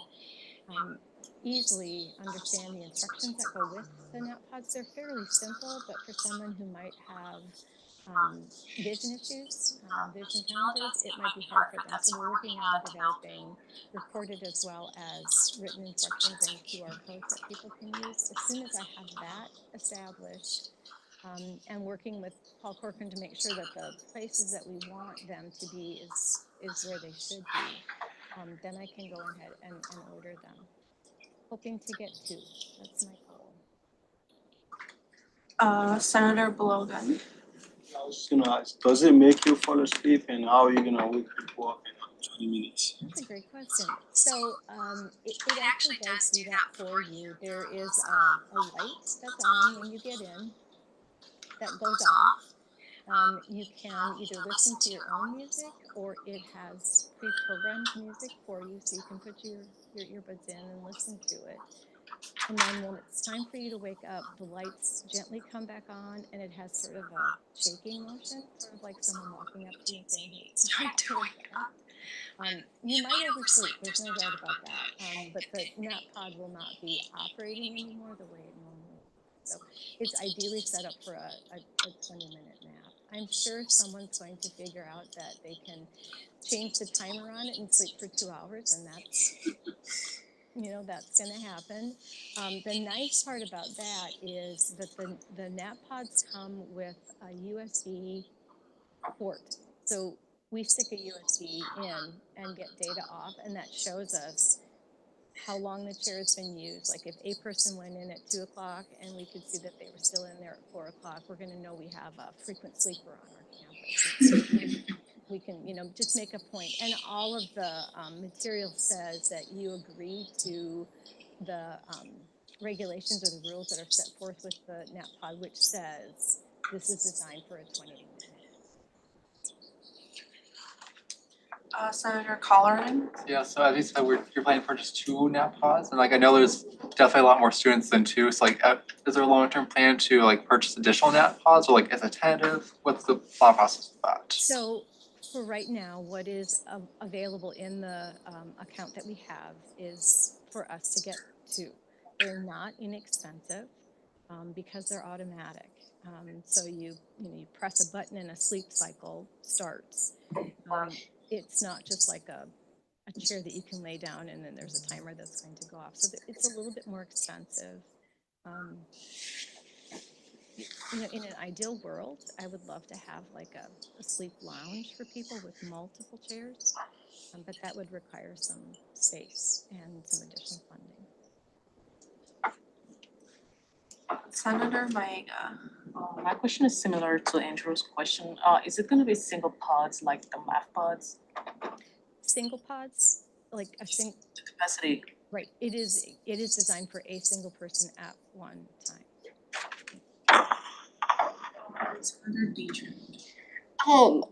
easily understand the instructions that go with the nap pods. They're fairly simple, but for someone who might have vision issues, vision challenges, it might be hard for them. So we're working on developing recorded as well as written instructions and QR codes that people can use. As soon as I have that established, and working with Paul Corcoran to make sure that the places that we want them to be is where they should be, then I can go ahead and order them. Hoping to get 2. That's my goal. Senator Blogan. I was gonna ask, does it make you fall asleep, and how are you gonna wake people up in 20 minutes? That's a great question. So it actually does do that for you. There is a light that's on when you get in that goes off. You can either listen to your own music, or it has pre-programmed music for you, so you can put your earbuds in and listen to it. And then when it's time for you to wake up, the lights gently come back on, and it has sort of a shaking motion, sort of like someone walking up to you and saying, "Hey, it's time to wake up." You might oversleep, there's no doubt about that, but the nap pod will not be operating anymore the way it normally is. So it's ideally set up for a 20-minute nap. I'm sure someone's going to figure out that they can change the timer on it and sleep for 2 hours, and that's going to happen. The nice part about that is that the nap pods come with a USB port. So we stick a USB in and get data off, and that shows us how long the chair has been used. Like if a person went in at 2 o'clock and we could see that they were still in there at 4 o'clock, we're going to know we have a frequent sleeper on our campus. We can, just make a point. And all of the material says that you agree to the regulations or the rules that are set forth with the nap pod, which says this is designed for a 20-minute nap. Senator Colleran. Yeah, so as you said, you're planning to purchase 2 nap pods, and I know there's definitely a lot more students than 2. So is there a long-term plan to purchase additional nap pods, or as a tentative? What's the thought process of that? So for right now, what is available in the account that we have is for us to get 2. They're not inexpensive because they're automatic. So you press a button and a sleep cycle starts. It's not just like a chair that you can lay down and then there's a timer that's going to go off. So it's a little bit more expensive. In an ideal world, I would love to have like a sleep lounge for people with multiple chairs, but that would require some space and some additional funding. Senator Maega. My question is similar to Andrew's question. Is it gonna be single pods like the math pods? Single pods, like a single Capacity. right. It is designed for a single person at one time. Senator Deidre.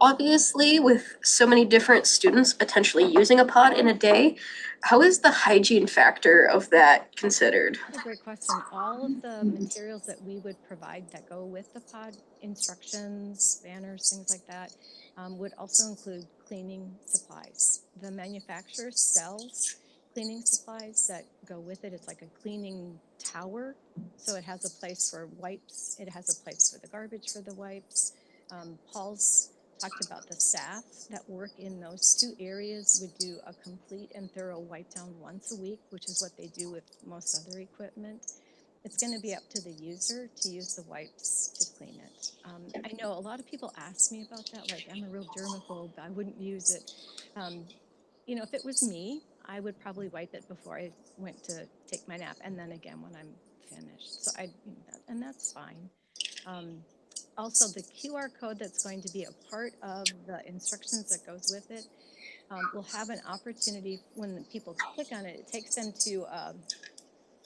Obviously, with so many different students potentially using a pod in a day, how is the hygiene factor of that considered? That's a great question. All of the materials that we would provide that go with the pod, instructions, banners, things like that, would also include cleaning supplies. The manufacturer sells cleaning supplies that go with it. It's like a cleaning tower. So it has a place for wipes. It has a place for the garbage for the wipes. Paul's talked about the staff that work in those two areas would do a complete and thorough wipe down once a week, which is what they do with most other equipment. It's going to be up to the user to use the wipes to clean it. I know a lot of people ask me about that, like I'm a real germaphobe, I wouldn't use it. If it was me, I would probably wipe it before I went to take my nap and then again when I'm finished. So and that's fine. Also, the QR code that's going to be a part of the instructions that goes with it will have an opportunity when the people click on it, it takes them to a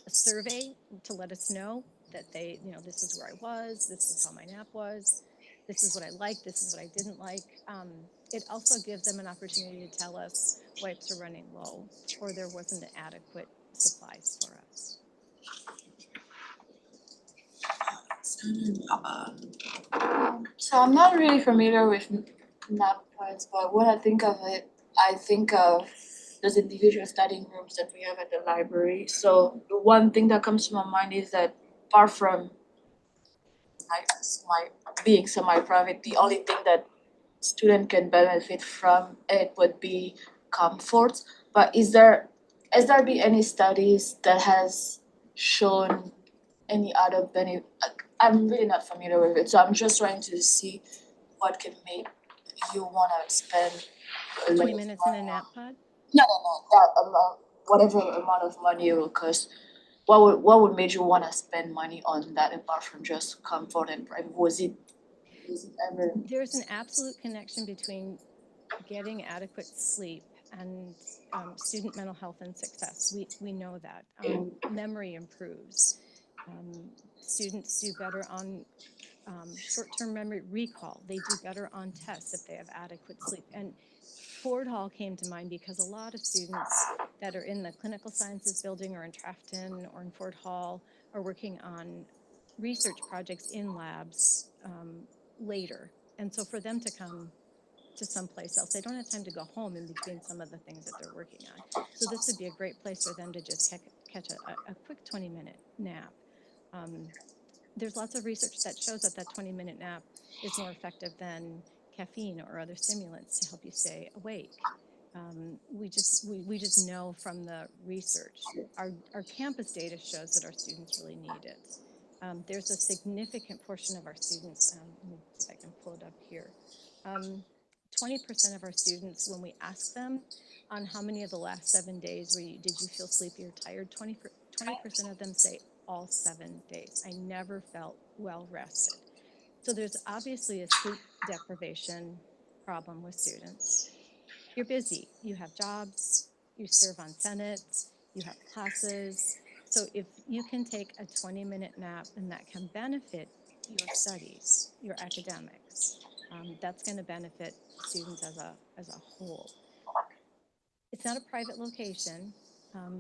survey to let us know that this is where I was, this is how my nap was, this is what I liked, this is what I didn't like. It also gives them an opportunity to tell us wipes are running low or there wasn't adequate supplies for us. So I'm not really familiar with nap pods, but when I think of it, I think of those individual studying rooms that we have at the library. So the one thing that comes to my mind is that apart from my being semi-private, the only thing that student can benefit from it would be comfort. But has there been any studies that has shown any other benefit? I'm really not familiar with it, so I'm just trying to see what can make you wanna spend 20 minutes in a nap pod? No, that amount, whatever amount of money it will cost. What would make you wanna spend money on that apart from just comfort and private? Was it ever? There's an absolute connection between getting adequate sleep and student mental health and success. We know that. Memory improves. Students do better on short-term memory recall. They do better on tests if they have adequate sleep. And Ford Hall came to mind because a lot of students that are in the clinical sciences building or in Trafton or in Ford Hall are working on research projects in labs later. And so for them to come to someplace else, they don't have time to go home in between some of the things that they're working on. So this would be a great place for them to just catch a quick 20-minute nap. There's lots of research that shows that 20-minute nap is more effective than caffeine or other stimulants to help you stay awake. We just know from the research. Our campus data shows that our students really need it. There's a significant portion of our students, let me see if I can pull it up here. 20% of our students, when we ask them on how many of the last 7 days did you feel sleepy or tired, 20% of them say all 7 days. I never felt well rested. So there's obviously a sleep deprivation problem with students. You're busy, you have jobs, you serve on Senate, you have classes. So if you can take a 20-minute nap and that can benefit your studies, your academics, that's going to benefit students as a whole. It's not a private location,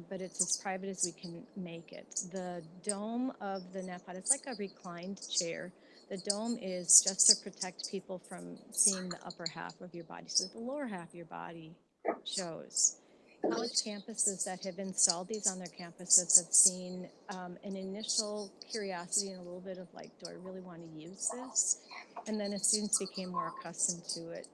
but it's as private as we can make it. The dome of the nap pod, it's like a reclined chair. The dome is just to protect people from seeing the upper half of your body, so that the lower half of your body shows. college campuses that have installed these on their campuses have seen an initial curiosity and a little bit of like, do I really want to use this? And then as students became more accustomed to it,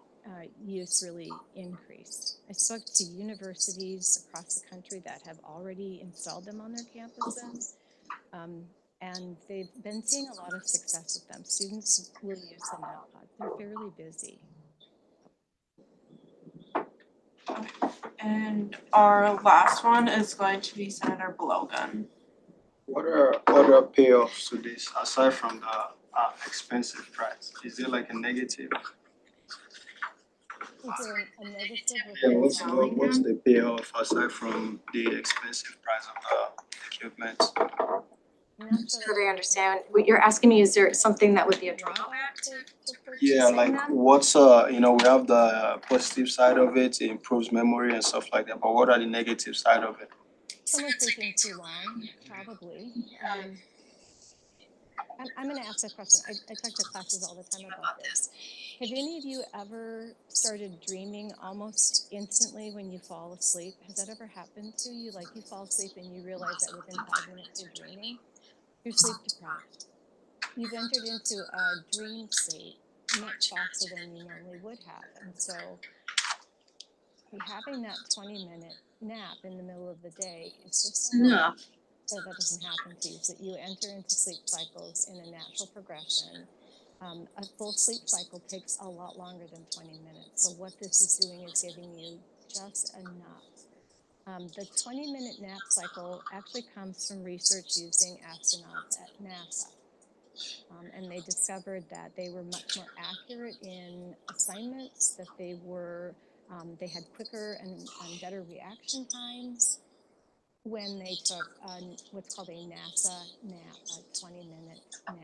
use really increased. I spoke to universities across the country that have already installed them on their campuses, and they've been seeing a lot of success with them. Students will use the NAPPOD. They're fairly busy. And our last one is going to be Senator Blogan. What are other payoffs to this aside from the expensive price? Is there like a negative? Is there a negative with Yeah, the what's the payoff aside from the expensive price of the equipment? So they understand, what you're asking me, is there something that would be a drawback to Yeah, purchasing like them? what's we have the positive side of it, it improves memory and stuff like that, but what are the negative side of it? Someone sleeping too long, probably. I'm gonna ask this question. I talk to classes all the time about this. Have any of you ever started dreaming almost instantly when you fall asleep? Has that ever happened to you? Like you fall asleep and you realize that within 5 minutes you're dreaming? You're sleep deprived. You've entered into a dream state much faster than you normally would have. And so having that 20-minute nap in the middle of the day is just enough so that doesn't happen to you, so that you enter into sleep cycles in a natural progression. A full sleep cycle takes a lot longer than 20 minutes. So what this is doing is giving you just enough. The 20-minute nap cycle actually comes from research using astronauts at NASA. And they discovered that they were much more accurate in assignments, that they were, they had quicker and better reaction times when they took what's called a NASA nap, a 20-minute nap.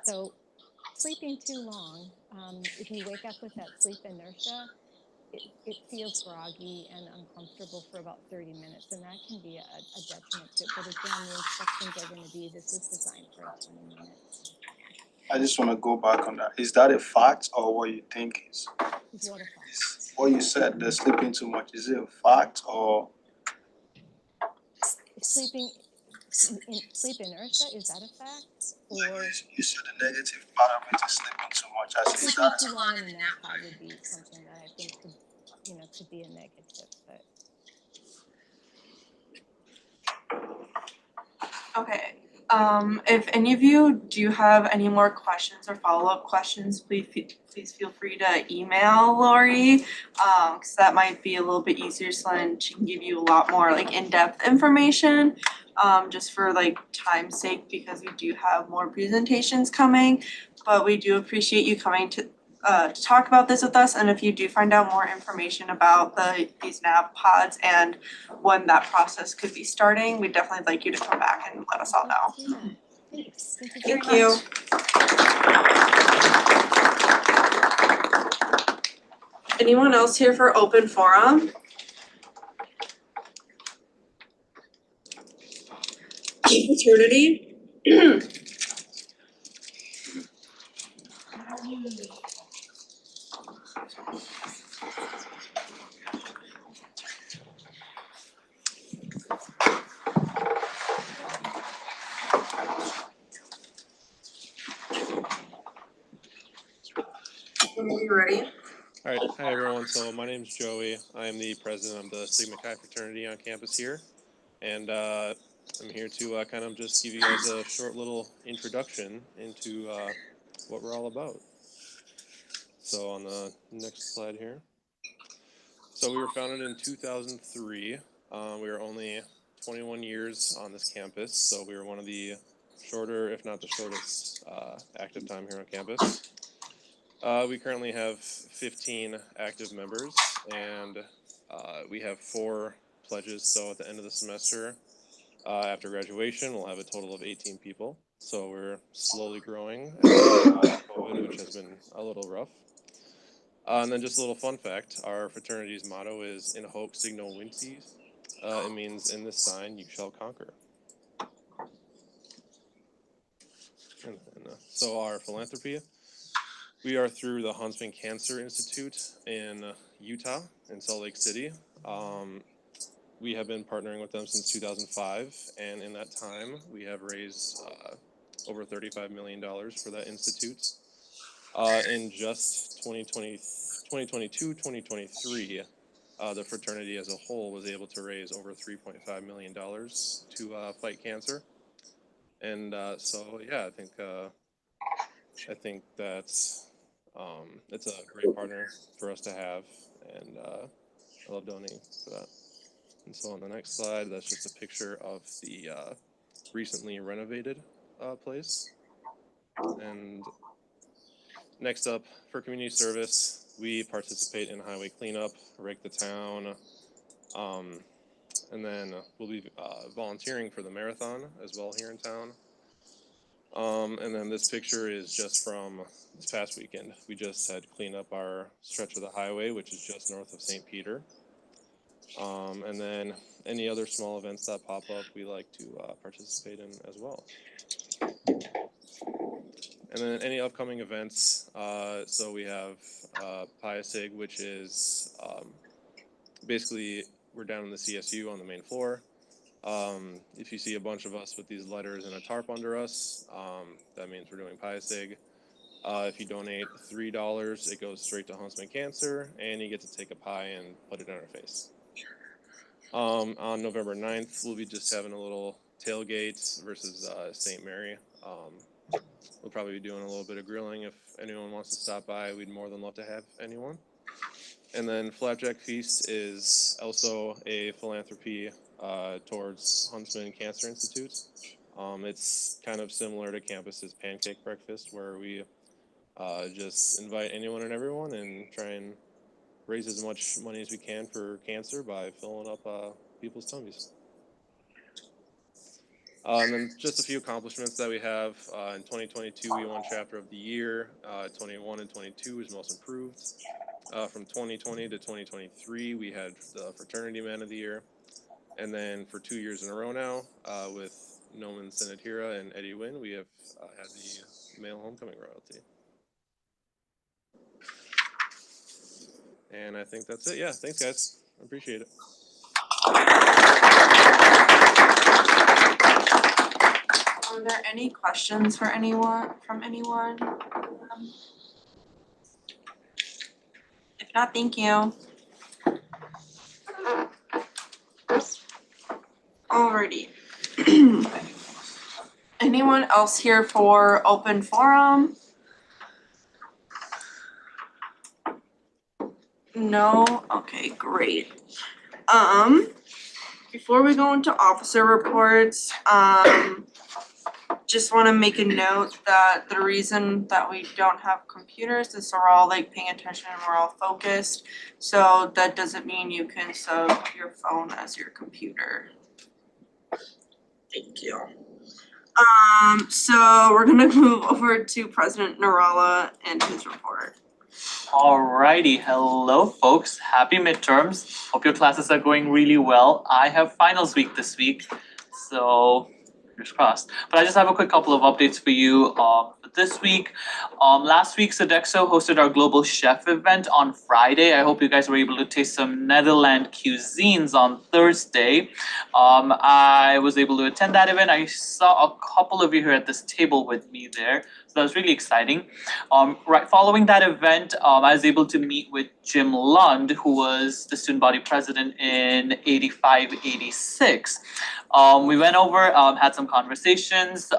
So sleeping too long, if you wake up with that sleep inertia, it feels groggy and uncomfortable for about 30 minutes, and that can be a detriment to it. But again, the instructions are going to be, this is designed for 20 minutes. I just want to go back on that. Is that a fact or what you think is? Is what a fact? What you said, they're sleeping too much, is it a fact or? Sleep inertia, is that a fact? Or you said the negative part of it is sleeping too much. I said, is sleeping that too long in the nap pod would be something that I think could be a negative, but. Okay, if any of you do have any more questions or follow-up questions, please feel free to email Lori, cause that might be a little bit easier, so then she can give you a lot more like in-depth information, just for like time's sake, because we do have more presentations coming. But we do appreciate you coming to talk about this with us, and if you do find out more information about these nap pods and when that process could be starting, we'd definitely like you to come back and let us all know. Thanks. Thank you. Anyone else here for open forum? Fraternity? Are you ready? All right, hi everyone. So my name's Joey. I'm the president of the Sigma Chi fraternity on campus here, and I'm here to kind of just give you guys a short little introduction into what we're all about. So on the next slide here. So we were founded in 2003. We were only 21 years on this campus, so we were one of the shorter, if not the shortest, active time here on campus. We currently have 15 active members, and we have 4 pledges. So at the end of the semester, after graduation, we'll have a total of 18 people. So we're slowly growing after COVID, which has been a little rough. And then just a little fun fact, our fraternity's motto is In Hoc Signo Vincit. It means in this sign you shall conquer. And so our philanthropy, we are through the Huntsman Cancer Institute in Utah, in Salt Lake City. we have been partnering with them since 2005, and in that time, we have raised over $35 million for that institute. In just 2022, 2023, the fraternity as a whole was able to raise over $3.5 million to fight cancer. And so, yeah, I think that's it's a great partner for us to have, and I love donating for that. And so on the next slide, that's just a picture of the recently renovated place. And next up, for community service, we participate in highway cleanup, rake the town, and then we'll be volunteering for the marathon as well here in town. And then this picture is just from this past weekend. We just had cleaned up our stretch of the highway, which is just north of St. Peter. And then any other small events that pop up, we like to participate in as well. And then any upcoming events, so we have PIASIG, which is basically we're down in the CSU on the main floor. If you see a bunch of us with these letters and a tarp under us, that means we're doing PIASIG. If you donate $3, it goes straight to Huntsman Cancer, and you get to take a pie and put it in our face. On November 9th, we'll be just having a little tailgate versus St. Mary. We'll probably be doing a little bit of grilling. If anyone wants to stop by, we'd more than love to have anyone. And then Flapjack Feast is also a philanthropy towards Huntsman Cancer Institute. It's kind of similar to campus's pancake breakfast, where we just invite anyone and everyone and try and raise as much money as we can for cancer by filling up people's tummies. And then just a few accomplishments that we have. In 2022, we won Chapter of the Year. 21 and 22 was Most Improved. From 2020 to 2023, we had the Fraternity Man of the Year. And then for 2 years in a row now, with Noman Sinatira and Eddie Wynn, we have had the Male Homecoming Royalty. And I think that's it. Yeah, thanks, guys. I appreciate it. Are there any questions for anyone, from anyone? If not, thank you. Alrighty. Anyone else here for open forum? No? Okay, great. Before we go into officer reports, just wanna make a note that the reason that we don't have computers is so we're all like paying attention and we're all focused. So that doesn't mean you can sub your phone as your computer. Thank you. So we're gonna move over to President Narala and his report. Alrighty, hello folks, happy midterms. Hope your classes are going really well. I have finals week this week, so fingers crossed. But I just have a quick couple of updates for you this week. Last week, Sodexo hosted our Global Chef event on Friday. I hope you guys were able to taste some Netherlands cuisines on Thursday. I was able to attend that event. I saw a couple of you here at this table with me there. So that was really exciting. Right following that event, I was able to meet with Jim Lund, who was the student body president in 85-86. We went over, had some conversations,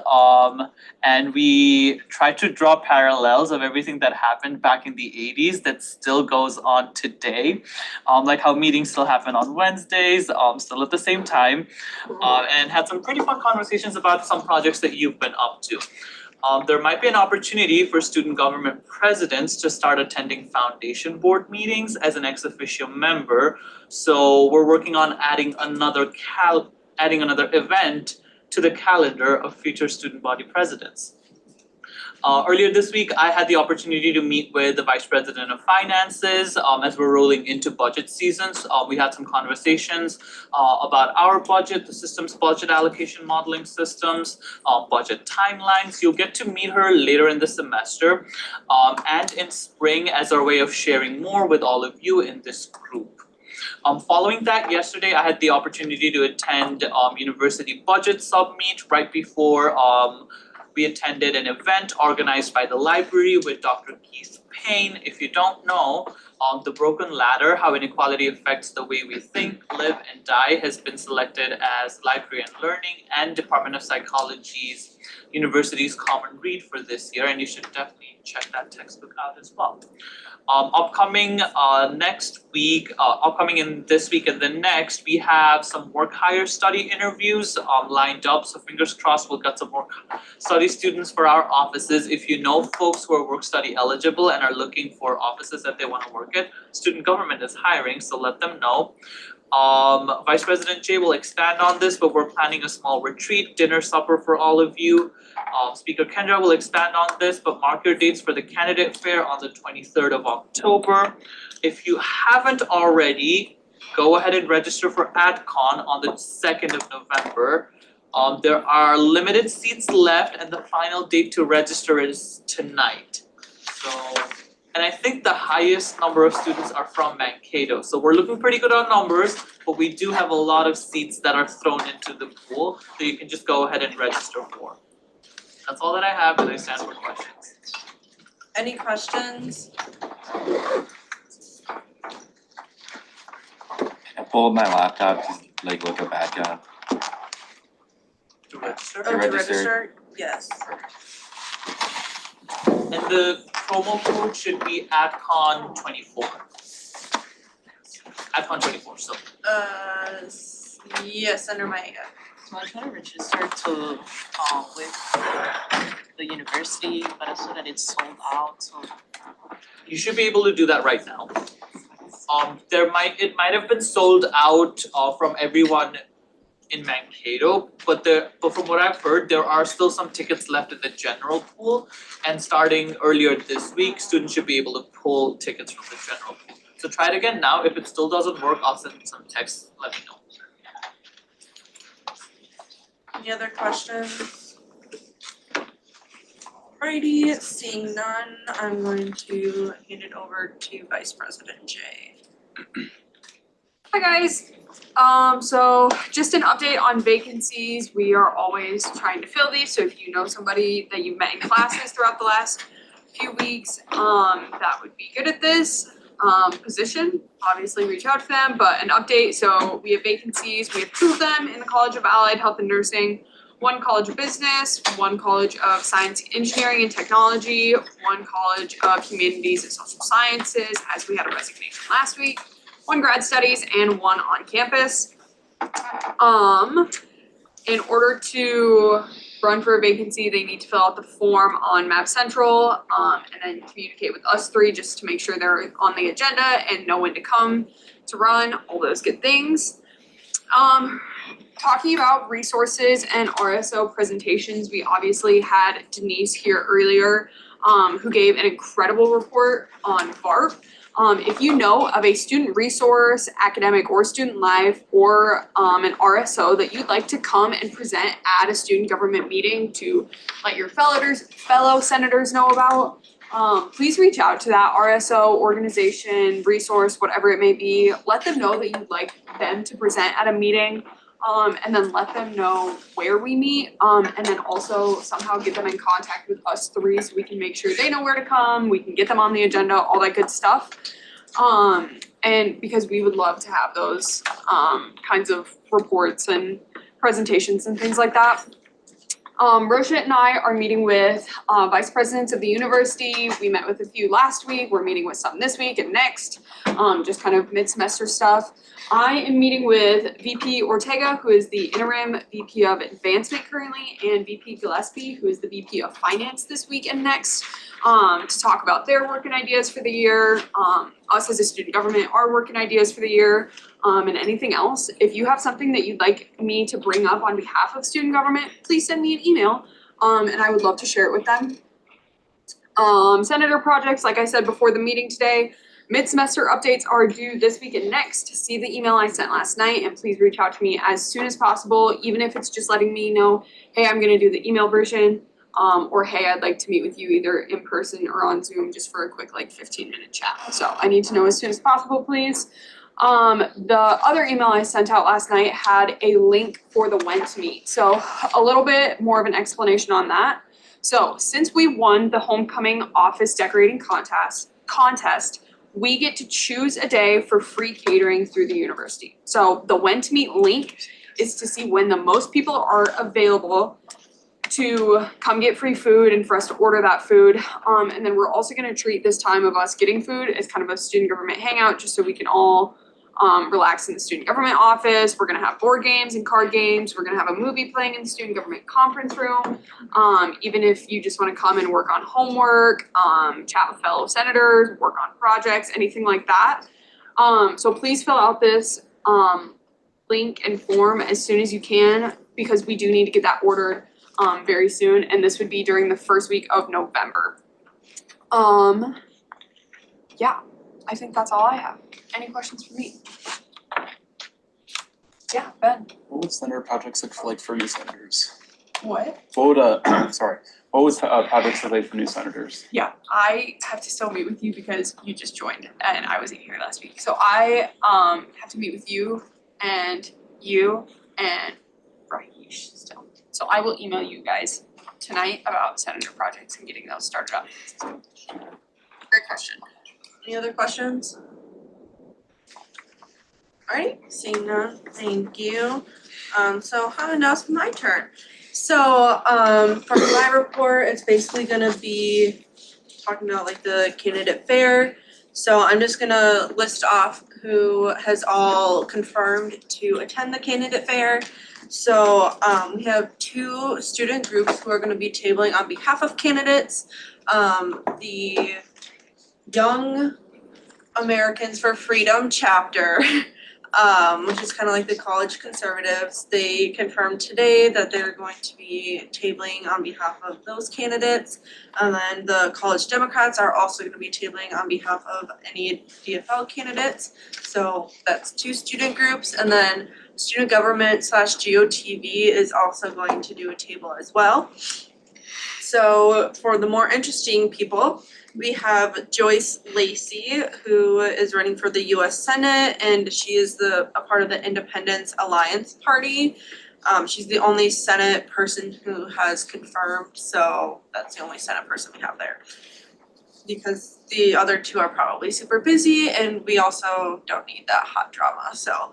and we tried to draw parallels of everything that happened back in the 80s that still goes on today. Like how meetings still happen on Wednesdays, still at the same time, and had some pretty fun conversations about some projects that you've been up to. There might be an opportunity for student government presidents to start attending foundation board meetings as an ex officio member. So we're working on adding another event to the calendar of future student body presidents. Earlier this week, I had the opportunity to meet with the Vice President of Finances as we're rolling into budget seasons. We had some conversations about our budget, the system's budget allocation modeling systems, budget timelines. You'll get to meet her later in the semester and in spring as our way of sharing more with all of you in this group. Following that, yesterday I had the opportunity to attend University Budget Summit right before we attended an event organized by the library with Dr. Keith Payne. If you don't know, The Broken Ladder, How Inequality Affects the Way We Think, Live and Die has been selected as Library and Learning and Department of Psychology's University's Common Read for this year, and you should definitely check that textbook out as well. Upcoming in this week and the next, we have some work hire study interviews lined up, so fingers crossed we'll get some work study students for our offices. If you know folks who are work study eligible and are looking for offices that they want to work at, student government is hiring, so let them know. Vice President Jay will expand on this, but we're planning a small retreat, dinner, supper for all of you. Speaker Kendra will expand on this, but mark your dates for the candidate fair on the 23rd of October. If you haven't already, go ahead and register for AdCon on the 2nd of November. There are limited seats left and the final date to register is tonight. And I think the highest number of students are from Mankato. So we're looking pretty good on numbers, but we do have a lot of seats that are thrown into the pool that you can just go ahead and register for. That's all that I have, and I stand for questions. Any questions? I pulled my laptop to like look up AdCon. To register? Oh, to register? Yes. And the promo code should be AdCon24. AdCon24, so. Yes, under my, So I try to register to with the university, but I saw that it's sold out, so. You should be able to do that right now. It might have been sold out from everyone in Mankato, but from what I've heard, there are still some tickets left in the general pool. And starting earlier this week, students should be able to pull tickets from the general pool. So try it again now. If it still doesn't work, I'll send some text, let me know. any other questions? Alrighty, seeing none, I'm going to hand it over to Vice President Jay. Hi guys, so just an update on vacancies. We are always trying to fill these, so if you know somebody that you've met in classes throughout the last few weeks, that would be good at this position, obviously reach out to them, but an update, so we have vacancies, we have 2 of them in the College of Allied Health and Nursing, 1 College of Business, 1 College of Science, Engineering and Technology, 1 College of Humanities and Social Sciences, as we had a resignation last week, 1 grad studies, and 1 on campus. In order to run for a vacancy, they need to fill out the form on Map Central, and then communicate with us 3 just to make sure they're on the agenda and know when to come to run, all those good things. Talking about resources and RSO presentations, we obviously had Denise here earlier, who gave an incredible report on VARP. If you know of a student resource, academic or student life, or an RSO that you'd like to come and present at a student government meeting to let your fellow senators know about, please reach out to that RSO organization, resource, whatever it may be. Let them know that you'd like them to present at a meeting, and then let them know where we meet, and then also somehow get them in contact with us 3 so we can make sure they know where to come, we can get them on the agenda, all that good stuff. And because we would love to have those kinds of reports and presentations and things like that. Roshit and I are meeting with vice presidents of the university. We met with a few last week. We're meeting with some this week and next, just kind of mid-semester stuff. I am meeting with VP Ortega, who is the interim VP of advancement currently, and VP Gillespie, who is the VP of finance this week and next, to talk about their work and ideas for the year, us as a student government, our work and ideas for the year, and anything else. If you have something that you'd like me to bring up on behalf of student government, please send me an email, and I would love to share it with them. Senator projects, like I said before the meeting today, mid-semester updates are due this week and next. See the email I sent last night, and please reach out to me as soon as possible, even if it's just letting me know, hey, I'm gonna do the email version, or hey, I'd like to meet with you either in person or on Zoom just for a quick like 15-minute chat. So I need to know as soon as possible, please. The other email I sent out last night had a link for the Went meet. So a little bit more of an explanation on that. So since we won the homecoming office decorating contest, we get to choose a day for free catering through the university. So the Went meet link is to see when the most people are available to come get free food and for us to order that food. And then we're also gonna treat this time of us getting food as kind of a student government hangout, just so we can all relax in the student government office. We're gonna have board games and card games. We're gonna have a movie playing in the student government conference room. Even if you just wanna come and work on homework, chat with fellow senators, work on projects, anything like that. So please fill out this link and form as soon as you can, because we do need to get that ordered very soon, and this would be during the first week of November. Yeah, I think that's all I have. Any questions for me? Yeah, Ben. What would senator projects look like for new senators? What? What would sorry, what would projects look like for new senators? Yeah, I have to still meet with you because you just joined and I wasn't here last week. So I have to meet with you and Raheesh still. So I will email you guys tonight about senator projects and getting those started up. Great question. Any other questions? Alright, seeing none, thank you. So now it's my turn. So, for my report, it's basically gonna be talking about like the candidate fair. So I'm just gonna list off who has all confirmed to attend the candidate fair. So, we have 2 student groups who are gonna be tabling on behalf of candidates. The Young Americans for Freedom chapter, which is kind of like the college conservatives. They confirmed today that they're going to be tabling on behalf of those candidates. And then the college Democrats are also going to be tabling on behalf of any DFL candidates. So that's 2 student groups. And then student government / GOTV is also going to do a table as well. So for the more interesting people, we have Joyce Lacey, who is running for the US Senate, and she is a part of the Independence Alliance Party. She's the only Senate person who has confirmed, so that's the only Senate person we have there. Because the other 2 are probably super busy, and we also don't need that hot drama, so.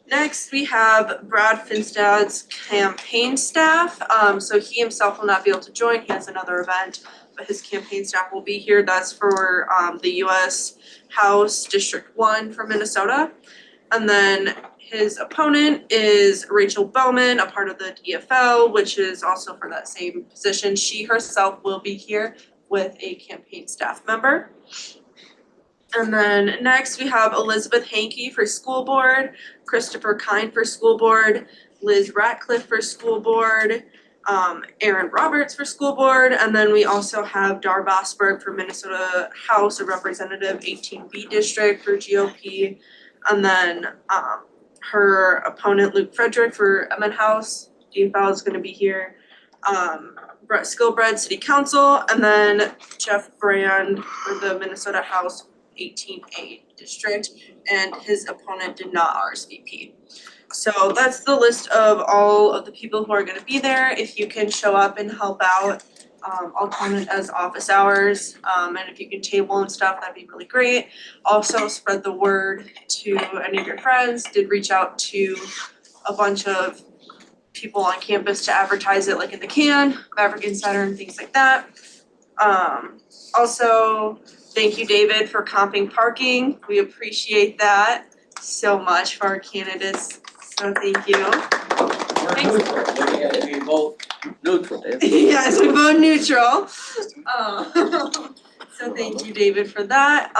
Next, we have Brad Finstad's campaign staff. So he himself will not be able to join, he has another event, but his campaign staff will be here. That's for the US House District 1 for Minnesota. And then his opponent is Rachel Bowman, a part of the DFL, which is also for that same position. She herself will be here with a campaign staff member. And then next we have Elizabeth Hankey for school board, Christopher Kine for school board, Liz Ratcliffe for school board, Aaron Roberts for school board, and then we also have Dar Vosberg for Minnesota House of Representative 18B district for GOP, and then her opponent Luke Frederick for Emmett House, DFL is gonna be here, Brett Skilbred City Council, and then Jeff Brand for the Minnesota House 18A district, and his opponent did not RSVP. So that's the list of all of the people who are gonna be there. If you can show up and help out, I'll count it as office hours. And if you can table and stuff, that'd be really great. Also spread the word to any of your friends. Did reach out to a bunch of people on campus to advertise it, like in the can, Maverick Insider and things like that. Also, thank you, David, for comping parking. We appreciate that so much for our candidates. So thank you. We vote neutral. Yes, we vote neutral. So thank you, David, for that.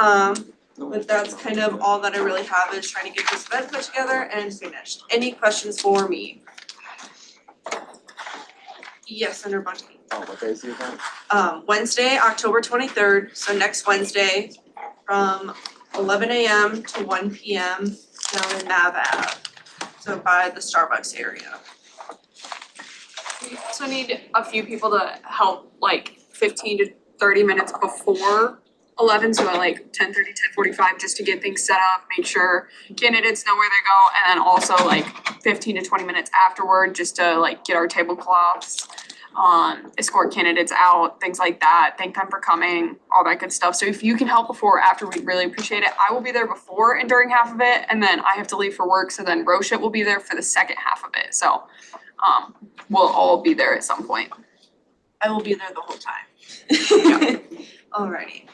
But that's kind of all that I really have, is trying to get this event put together and finished. Any questions for me? Yes, Senator Bunting. Oh, what day is the event? Wednesday, October 23rd, so next Wednesday, from 11 a.m. to 1 p.m. down in Nav Ave, so by the Starbucks area. We also need a few people to help, like 15 to 30 minutes before 11 to like 10:30, 10:45, just to get things set up, make sure candidates know where they go, and then also like 15 to 20 minutes afterward, just to like get our tablecloths, escort candidates out, things like that, thank them for coming, all that good stuff. So if you can help before or after, we'd really appreciate it. I will be there before and during half of it, and then I have to leave for work, so then Roshit will be there for the second half of it. So we'll all be there at some point. I will be there the whole time. Alrighty.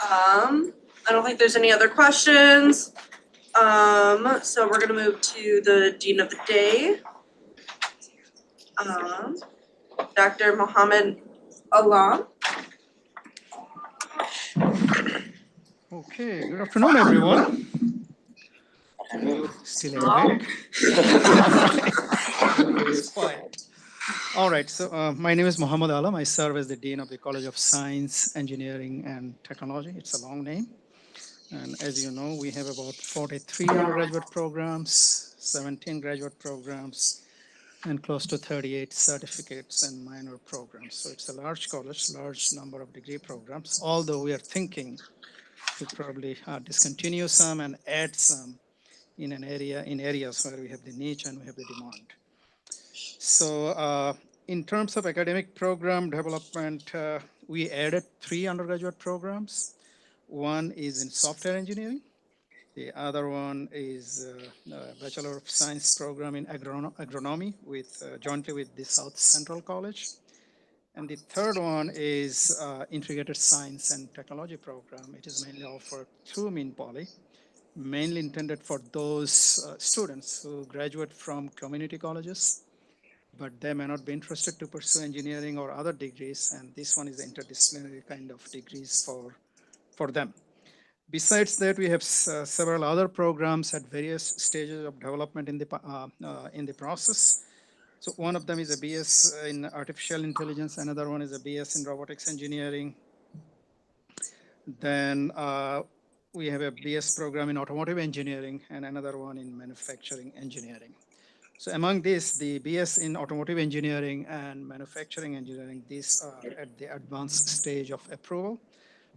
I don't think there's any other questions. So we're gonna move to the Dean of the Day. Dr. Mohammed Alam. Okay, good afternoon, everyone. Still awake? It's quiet. All right, so my name is Mohammed Alam. I serve as the Dean of the College of Science, Engineering, and Technology. It's a long name. And as you know, we have about 43 undergraduate programs, 17 graduate programs, and close to 38 certificates and minor programs. So it's a large college, large number of degree programs, although we are thinking to probably discontinue some and add some in areas where we have the niche and we have the demand. So in terms of academic program development, we added 3 undergraduate programs. One is in software engineering. The other one is a Bachelor of Science program in agronomy jointly with the South Central College. And the third one is Integrated Science and Technology program. It is mainly offered through MinPoly, mainly intended for those students who graduate from community colleges, but they may not be interested to pursue engineering or other degrees, and this one is interdisciplinary kind of degrees for them. Besides that, we have several other programs at various stages of development in the process. So one of them is a BS in artificial intelligence, another one is a BS in robotics engineering. Then we have a BS program in automotive engineering and another one in manufacturing engineering. So among these, the BS in automotive engineering and manufacturing engineering, these are at the advanced stage of approval.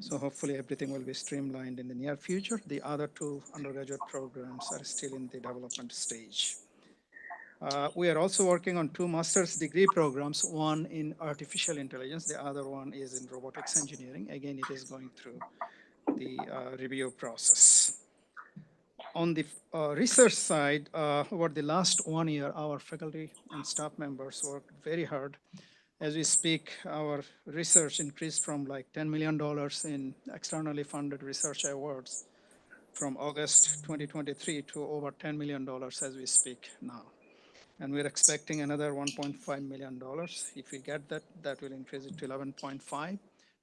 So hopefully everything will be streamlined in the near future. The other 2 undergraduate programs are still in the development stage. We are also working on 2 master's degree programs, one in artificial intelligence, the other one is in robotics engineering. Again, it is going through the review process. On the research side, over the last 1 year, our faculty and staff members worked very hard. As we speak, our research increased from like $10 million in externally funded research awards from August 2023 to over $10 million as we speak now. And we're expecting another $1.5 million. If we get that, that will increase it to $11.5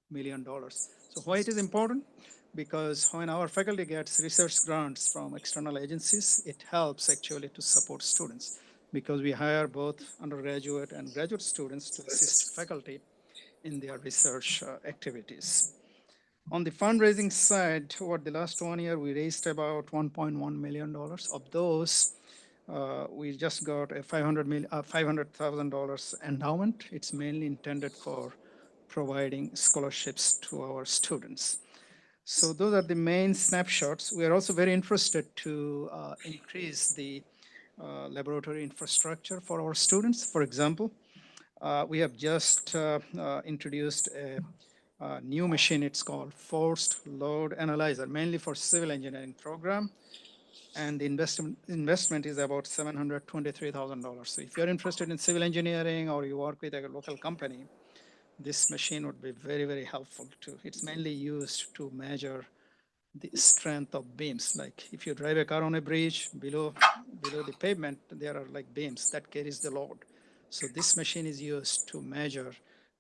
million. So why it is important? Because when our faculty gets research grants from external agencies, it helps actually to support students, because we hire both undergraduate and graduate students to assist faculty in their research activities. On the fundraising side, over the last 1 year, we raised about $1.1 million. Of those, we just got a $500,000 endowment. It's mainly intended for providing scholarships to our students. So those are the main snapshots. We are also very interested to increase the laboratory infrastructure for our students. For example, we have just introduced a new machine. It's called Forced Load Analyzer, mainly for civil engineering program. And the investment is about $723,000. So if you're interested in civil engineering or you work with a local company, this machine would be very, very helpful too. It's mainly used to measure the strength of beams. Like if you drive a car on a bridge, below the pavement, there are like beams that carries the load. So this machine is used to measure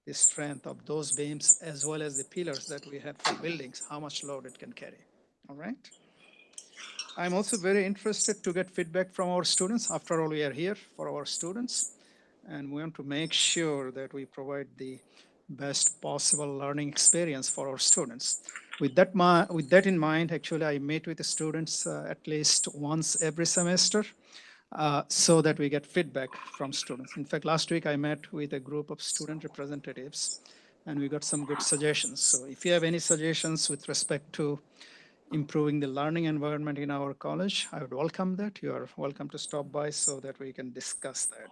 the strength of those beams as well as the pillars that we have for buildings, how much load it can carry. All right. I'm also very interested to get feedback from our students. After all, we are here for our students, and we want to make sure that we provide the best possible learning experience for our students. With that in mind, actually, I meet with the students at least once every semester so that we get feedback from students. In fact, last week I met with a group of student representatives, and we got some good suggestions. So if you have any suggestions with respect to improving the learning environment in our college, I would welcome that. You are welcome to stop by so that we can discuss that.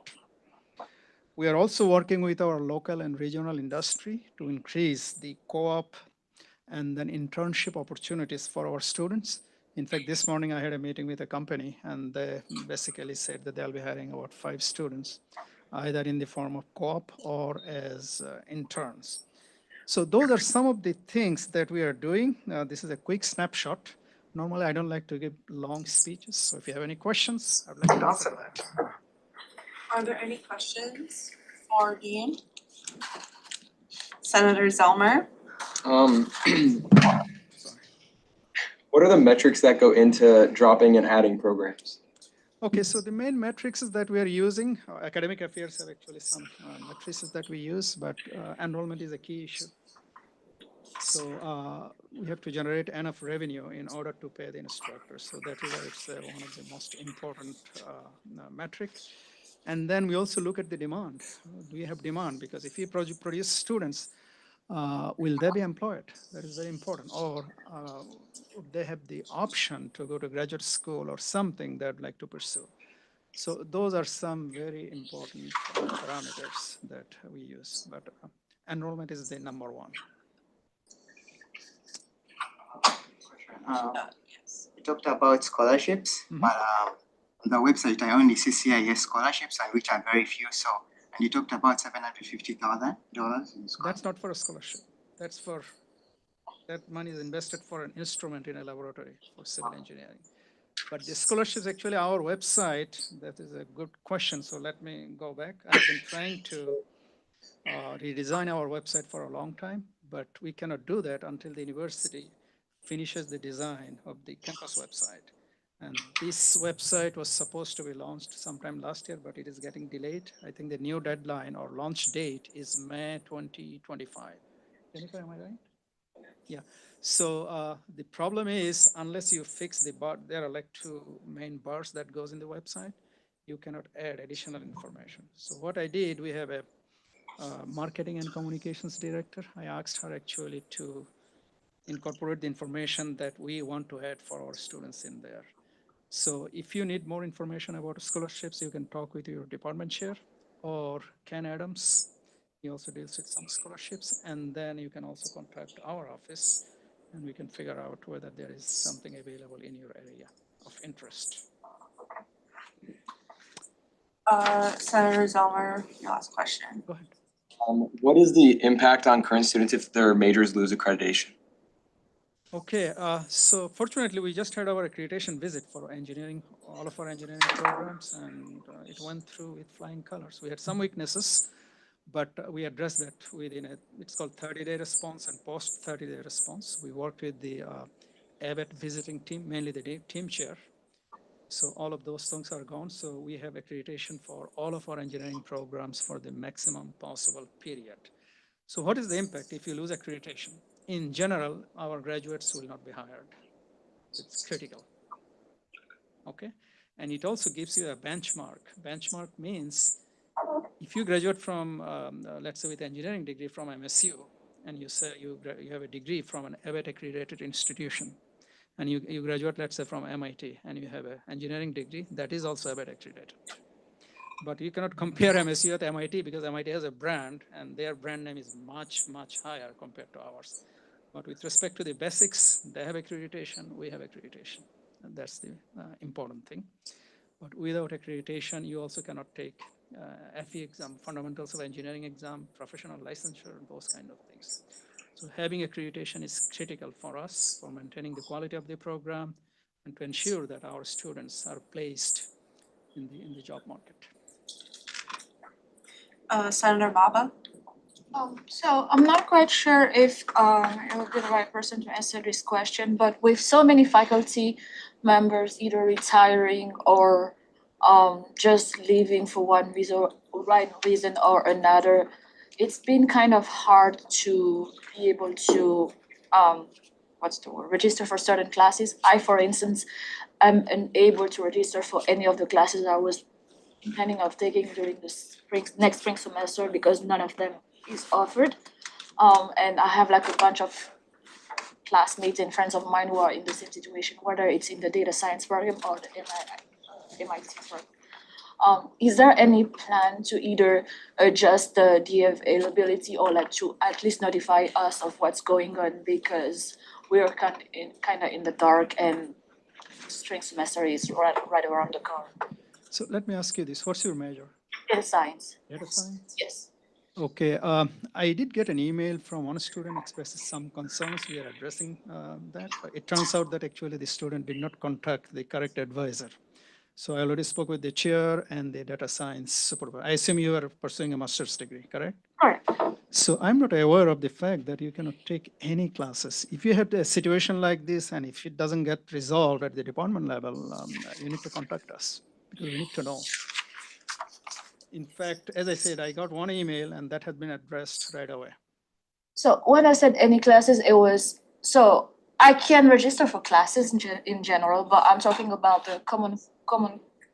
We are also working with our local and regional industry to increase the co-op and then internship opportunities for our students. In fact, this morning I had a meeting with a company, and they basically said that they'll be hiring about 5 students, either in the form of co-op or as interns. So those are some of the things that we are doing. This is a quick snapshot. Normally, I don't like to give long speeches, so if you have any questions, I'd like to answer that. Are there any questions for Dean? Senator Zelmer? What are the metrics that go into dropping and adding programs? Okay, so the main metrics that we are using, academic affairs have actually some metrics that we use, but enrollment is a key issue. So we have to generate enough revenue in order to pay the instructors. So that is why it's one of the most important metrics. And then we also look at the demand. Do we have demand? Because if you produce students, will they be employed? That is very important. Or would they have the option to go to graduate school or something they'd like to pursue? So those are some very important parameters that we use. But enrollment is the number one. You talked about scholarships, but on the website I only see CIS scholarships, and which are very few. So, and you talked about $750,000 in scholarships. That's not for a scholarship. That's for, that money is invested for an instrument in a laboratory for civil engineering. But the scholarships, actually our website, that is a good question. So let me go back. I've been trying to redesign our website for a long time, but we cannot do that until the university finishes the design of the campus website. And this website was supposed to be launched sometime last year, but it is getting delayed. I think the new deadline or launch date is May 2025. Jennifer, am I right? Yeah. So the problem is, unless you fix the bar, there are like 2 main bars that goes in the website, you cannot add additional information. So what I did, we have a marketing and communications director. I asked her actually to incorporate the information that we want to add for our students in there. So if you need more information about scholarships, you can talk with your department chair or Ken Adams. He also deals with some scholarships. And then you can also contact our office and we can figure out whether there is something available in your area of interest. Senator Zelmer, your last question. Go ahead. What is the impact on current students if their majors lose accreditation? Okay, so fortunately, we just had our accreditation visit for engineering, all of our engineering programs, and it went through with flying colors. We had some weaknesses, but we addressed that within it's called 30-day response and post 30-day response. We worked with the ABET visiting team, mainly the team chair. So all of those things are gone. So we have accreditation for all of our engineering programs for the maximum possible period. So what is the impact if you lose accreditation? In general, our graduates will not be hired. It's critical. Okay, and it also gives you a benchmark. Benchmark means if you graduate from, let's say with engineering degree from MSU, and you say you have a degree from an ABET accredited institution, and you graduate, let's say from MIT, and you have an engineering degree, that is also ABET accredited. But you cannot compare MSU with MIT because MIT has a brand, and their brand name is much, much higher compared to ours. But with respect to the basics, they have accreditation, we have accreditation. And that's the important thing. But without accreditation, you also cannot take FE exam, fundamentals of engineering exam, professional licensure, those kind of things. So having accreditation is critical for us for maintaining the quality of the program and to ensure that our students are placed in the job market. Senator Baba? So I'm not quite sure if I would be the right person to answer this question, but with so many faculty members either retiring or just leaving for one reason or another, it's been kind of hard to be able to register for certain classes. I, for instance, am unable to register for any of the classes I was planning of taking during the next spring semester because none of them is offered. And I have like a bunch of classmates and friends of mine who are in the same situation, whether it's in the data science program or the MIT program. Is there any plan to either adjust the availability or like to at least notify us of what's going on, because we're kind of in the dark and spring semester is right around the corner. So let me ask you this, what's your major? Data science. Data science? Yes. Okay, I did get an email from one student expressing some concerns. We are addressing that. It turns out that actually the student did not contact the correct advisor. So I already spoke with the chair and the data science supervisor. I assume you are pursuing a master's degree, correct? Correct. So I'm not aware of the fact that you cannot take any classes. If you have a situation like this and if it doesn't get resolved at the department level, you need to contact us because we need to know. In fact, as I said, I got one email and that has been addressed right away. So when I said any classes, it was, so I can register for classes in general, but I'm talking about the common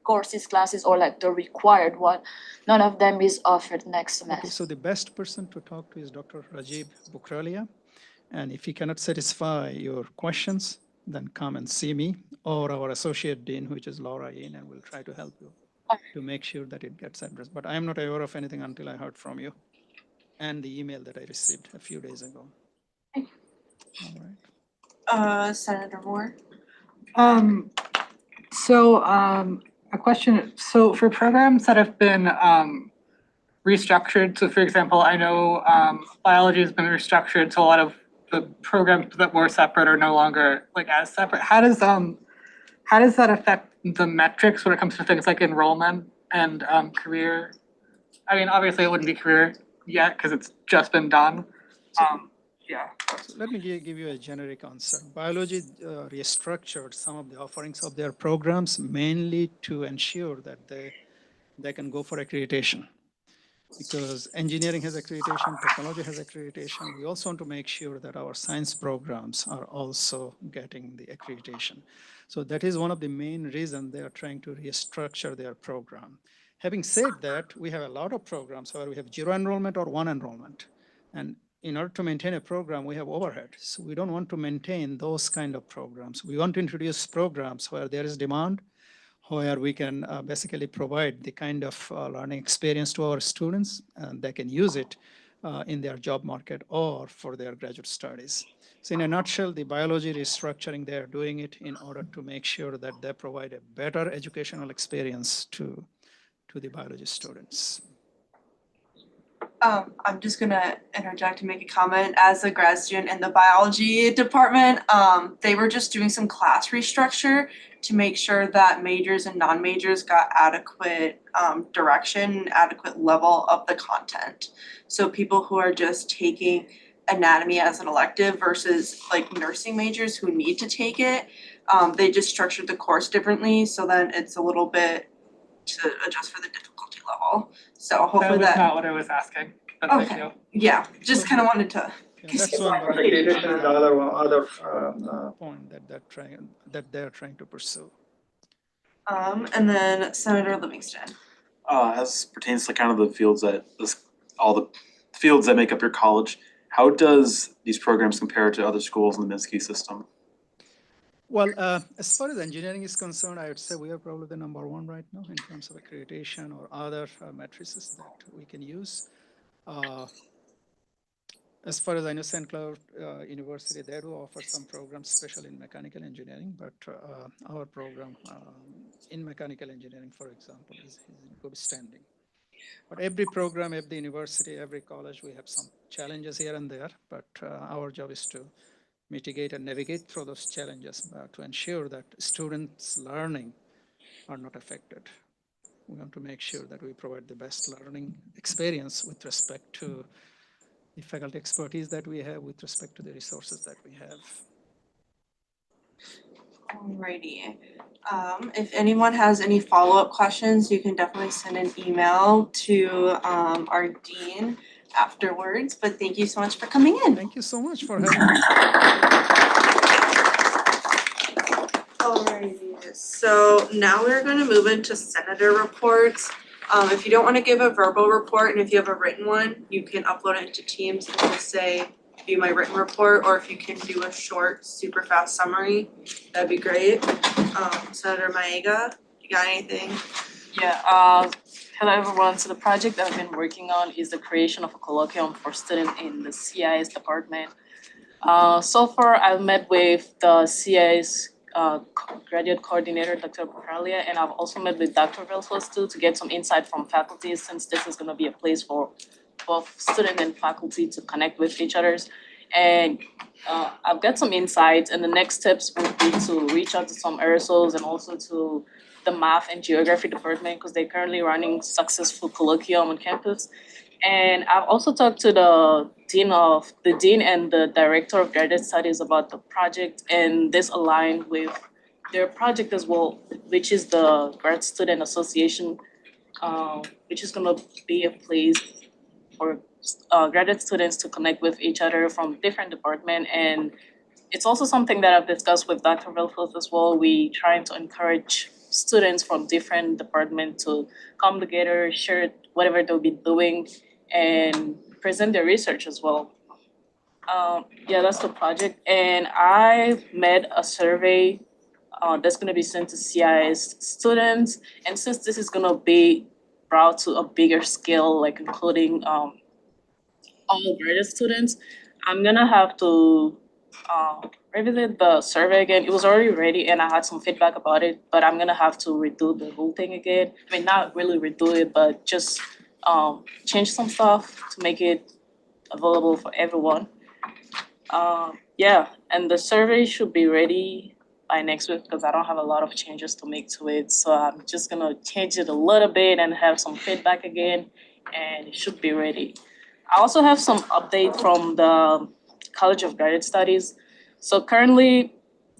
courses classes or like the required one. None of them is offered next semester. Okay, so the best person to talk to is Dr. Rajiv Bukralia. And if he cannot satisfy your questions, then come and see me or our associate dean, which is Laura Yin, and we'll try to help you to make sure that it gets addressed. But I am not aware of anything until I heard from you and the email that I received a few days ago. All right. Senator Moore. A question. So for programs that have been restructured, so for example, I know biology has been restructured, so a lot of the programs that were separate are no longer like as separate. How does that affect the metrics when it comes to things like enrollment and career? I mean, obviously it wouldn't be career yet because it's just been done. Yeah. So let me give you a generic answer. Biology restructured some of the offerings of their programs mainly to ensure that they can go for accreditation. Because engineering has accreditation, technology has accreditation. We also want to make sure that our science programs are also getting the accreditation. So that is one of the main reasons they are trying to restructure their program. Having said that, we have a lot of programs where we have 0 enrollment or 1 enrollment. And in order to maintain a program, we have overhead. So we don't want to maintain those kind of programs. We want to introduce programs where there is demand, where we can basically provide the kind of learning experience to our students, and they can use it in their job market or for their graduate studies. So in a nutshell, the biology restructuring, they're doing it in order to make sure that they provide a better educational experience to the biology students. I'm just gonna interject and make a comment. As a grad student in the biology department, they were just doing some class restructure to make sure that majors and non-majors got adequate direction, adequate level of the content. So people who are just taking anatomy as an elective versus like nursing majors who need to take it, they just structured the course differently, so then it's a little bit to adjust for the difficulty level. So hopefully that was not what I was asking. But thank okay. you. Yeah, just kind of wanted to. That's one accreditation is the other point that they're trying to pursue. And then Senator Livingston. As pertains to kind of the fields that all the fields that make up your college, how does these programs compare to other schools in the Minsky system? Well, as far as engineering is concerned, I would say we are probably the #1 right now in terms of accreditation or other matrices that we can use. As far as I know, St. Cloud University, they do offer some programs, especially in mechanical engineering, but our program in mechanical engineering, for example, is in good standing. But every program, every university, every college, we have some challenges here and there, but our job is to mitigate and navigate through those challenges to ensure that students' learning are not affected. We want to make sure that we provide the best learning experience with respect to the faculty expertise that we have, with respect to the resources that we have. Alrighty. If anyone has any follow-up questions, you can definitely send an email to our dean afterwards, but thank you so much for coming in. Thank you so much for having me. Alrighty, so now we're going to move into senator reports. If you don't wanna give a verbal report and if you have a written one, you can upload it into Teams and just say, view my written report, or if you can do a short, super fast summary, that'd be great. Senator Maega, you got anything? Yeah, hello everyone. So the project that I've been working on is the creation of a colloquium for students in the CIS department. So far I've met with the CIS graduate coordinator, Dr. Paralia, and I've also met with Dr. Velfos too to get some insight from faculty, since this is gonna be a place for both student and faculty to connect with each others. And I've got some insights, and the next steps would be to reach out to some aerosols and also to the math and geography department, because they're currently running successful colloquium on campus. And I've also talked to the dean and the director of graduate studies about the project, and this aligned with their project as well, which is the Grad Student Association, which is gonna be a place for graduate students to connect with each other from different departments. And it's also something that I've discussed with Dr. Velfos as well. We trying to encourage students from different departments to come together, share whatever they'll be doing, and present their research as well. Yeah, that's the project. And I made a survey that's gonna be sent to CIS students. And since this is gonna be brought to a bigger scale, like including all graduate students, I'm gonna have to revisit the survey again. It was already ready and I had some feedback about it, but I'm gonna have to redo the whole thing again. I mean, not really redo it, but just change some stuff to make it available for everyone. Yeah, and the survey should be ready by next week because I don't have a lot of changes to make to it. So I'm just gonna change it a little bit and have some feedback again, and it should be ready. I also have some update from the College of Graduate Studies. So currently,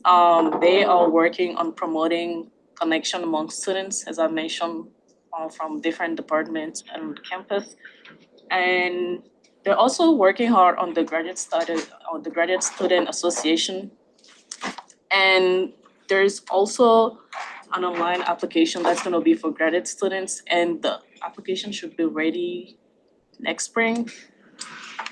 they are working on promoting connection among students, as I mentioned, from different departments and campus. And they're also working hard on the Graduate Student Association. And there's also an online application that's gonna be for graduate students, and the application should be ready next spring.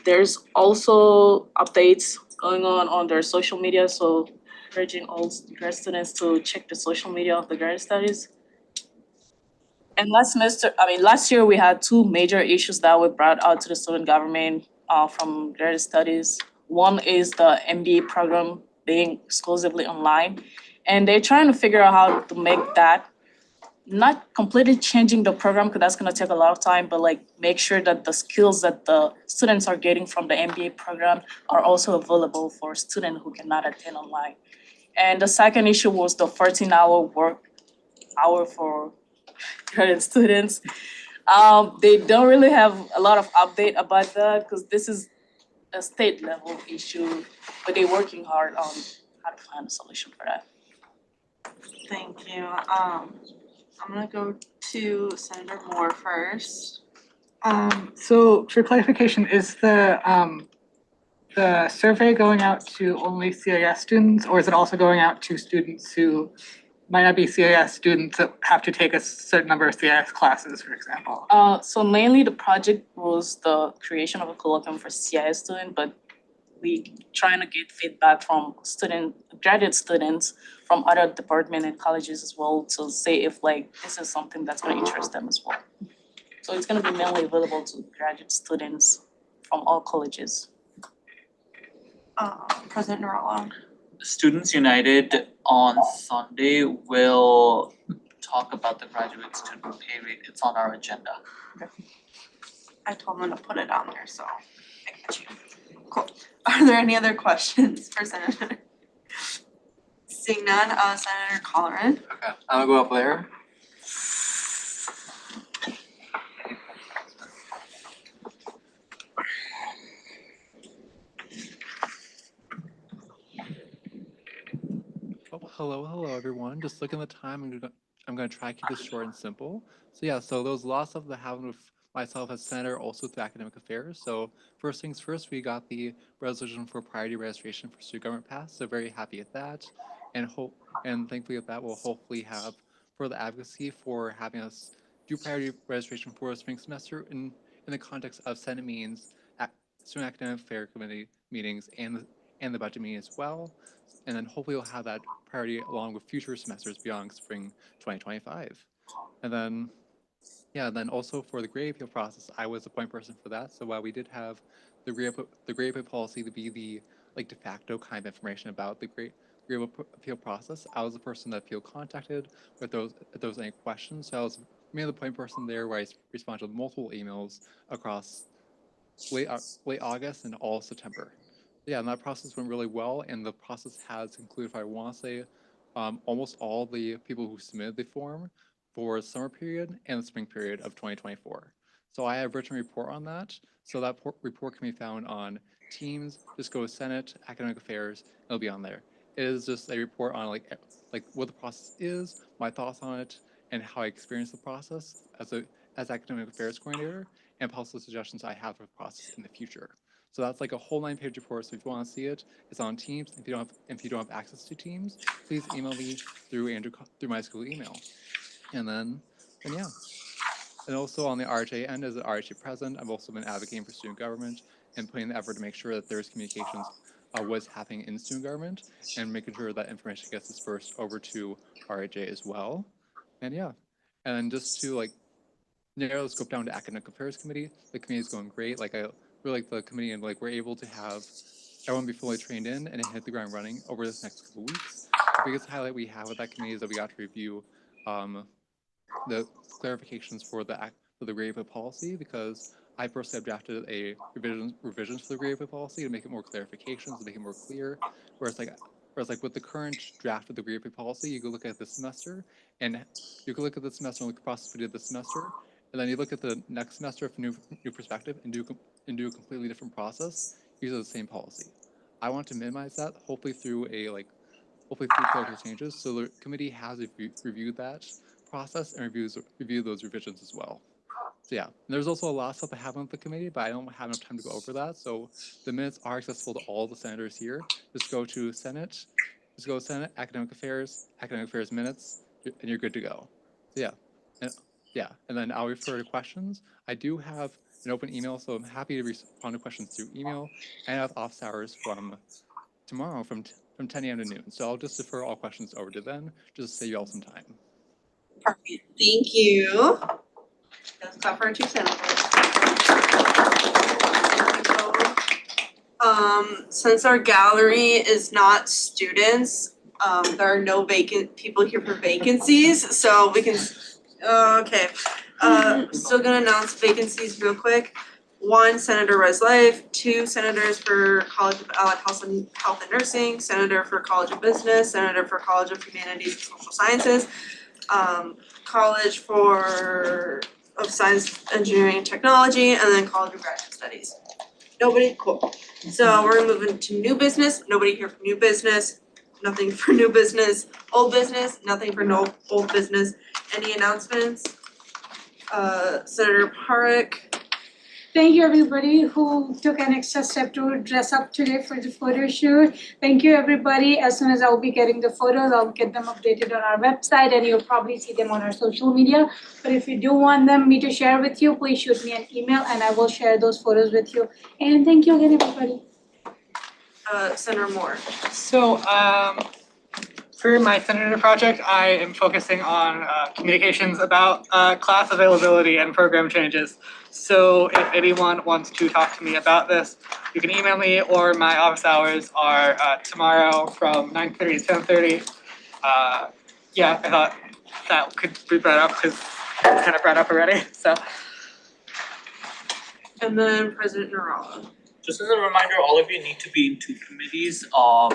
There's also updates going on their social media, so encouraging all grad students to check the social media of the graduate studies. And last year we had two major issues that we brought out to the student government from graduate studies. One is the MBA program being exclusively online, and they're trying to figure out how to make that not completely changing the program, because that's gonna take a lot of time, but like make sure that the skills that the students are getting from the MBA program are also available for students who cannot attend online. And the second issue was the 14-hour work hour for graduate students. They don't really have a lot of update about that because this is a state level issue, but they're working hard on how to find a solution for that. Thank you. I'm gonna go to Senator Moore first. So for clarification, is the survey going out to only CIS students, or is it also going out to students who might not be CIS students that have to take a certain number of CIS classes, for example? So mainly the project was the creation of a colloquium for CIS students, but we trying to get feedback from graduate students from other departments and colleges as well to say if like this is something that's gonna interest them as well. So it's gonna be mainly available to graduate students from all colleges. President Narala. Students United on Sunday will talk about the graduate student pay rate. It's on our agenda. I told them to put it on there, so I got you. Cool. Are there any other questions for Senator? Seeing none, Senator Colleran. Okay, I'm gonna go up there. Oh, hello everyone. Just looking at the time, I'm gonna try to keep this short and simple. So yeah, so there was lots of the having with myself as senator, also through academic affairs. So first things first, we got the resolution for priority registration for student government passed. So very happy with that, and thankfully with that we'll hopefully have further advocacy for having us do priority registration for a spring semester in the context of Senate meetings, student academic fair committee meetings, and the budget meeting as well. And then hopefully we'll have that priority along with future semesters beyond spring 2025. And then, yeah, then also for the grade appeal process, I was the point person for that. So while we did have the grade appeal policy to be the like de facto kind of information about the grade appeal process, I was the person that appeal contacted if there was any questions. So I was mainly the point person there, where I responded to multiple emails across late August and all September. Yeah, and that process went really well, and the process has included, if I want to say, almost all the people who submitted the form for the summer period and the spring period of 2024. So I have a written report on that. So that report can be found on Teams. Just go to Senate, Academic Affairs, it'll be on there. It is just a report on like what the process is, my thoughts on it, and how I experienced the process as Academic Affairs coordinator, and possible suggestions I have for the process in the future. So that's like a whole 9-page report. So if you want to see it, it's on Teams. If you don't have access to Teams, please email me through my school email. And then yeah. And also on the RHA end, as an RHA president, I've also been advocating for student government and putting the effort to make sure that there's communications what's happening in student government and making sure that information gets dispersed over to RHA as well. And yeah, and then just to like narrow the scope down to Academic Affairs Committee, the committee is going great. Like I really like the committee, and like we're able to have everyone be fully trained in and hit the ground running over this next couple weeks. The biggest highlight we have with that committee is that we got to review the clarifications for the grade appeal policy, because I personally have drafted a revisions for the grade appeal policy to make it more clarifications, to make it more clear. Whereas with the current draft of the grade appeal policy, you go look at this semester, and you can look at the semester and look at the process we did this semester, and then you look at the next semester from new perspective and do a completely different process using the same policy. I want to minimize that, hopefully through clerical changes. So the committee has reviewed that process and review those revisions as well. So yeah, and there's also a lot of stuff that happened with the committee, but I don't have enough time to go over that. So the minutes are accessible to all the senators here. Just go to Senate, Academic Affairs minutes, and you're good to go. So yeah, and then I'll refer to questions. I do have an open email, so I'm happy to respond to questions through email. And I have office hours from tomorrow from 10 a.m. to noon. So I'll just defer all questions over to then, just to save you all some time. Perfect, thank you. Let's clap for our two senators. Since our gallery is not students, there are no vacant people here for vacancies, so we can, okay. Still gonna announce vacancies real quick. 1, Senator Res Life, 2 senators for College of Allied Health and Nursing, senator for College of Business, senator for College of Humanities and Social Sciences, College of Science, Engineering and Technology, and then College of Graduate Studies. Nobody, cool. So we're gonna move into new business. Nobody here for new business. Nothing for new business. Old business. Nothing for no old business. Any announcements? Senator Parekh. Thank you, everybody who took an extra step to dress up today for the photo shoot. Thank you, everybody. As soon as I'll be getting the photos, I'll get them updated on our website, and you'll probably see them on our social media. But if you do want me to share with you, please shoot me an email, and I will share those photos with you. And thank you again, everybody. Senator Moore. So for my senator project, I am focusing on communications about class availability and program changes. So if anyone wants to talk to me about this, you can email me, or my office hours are tomorrow from 9:30 to 10:30. Yeah, I thought that could be brought up because it's kind of brought up already. So. And then President Narala. Just as a reminder, all of you need to be in 2 committees.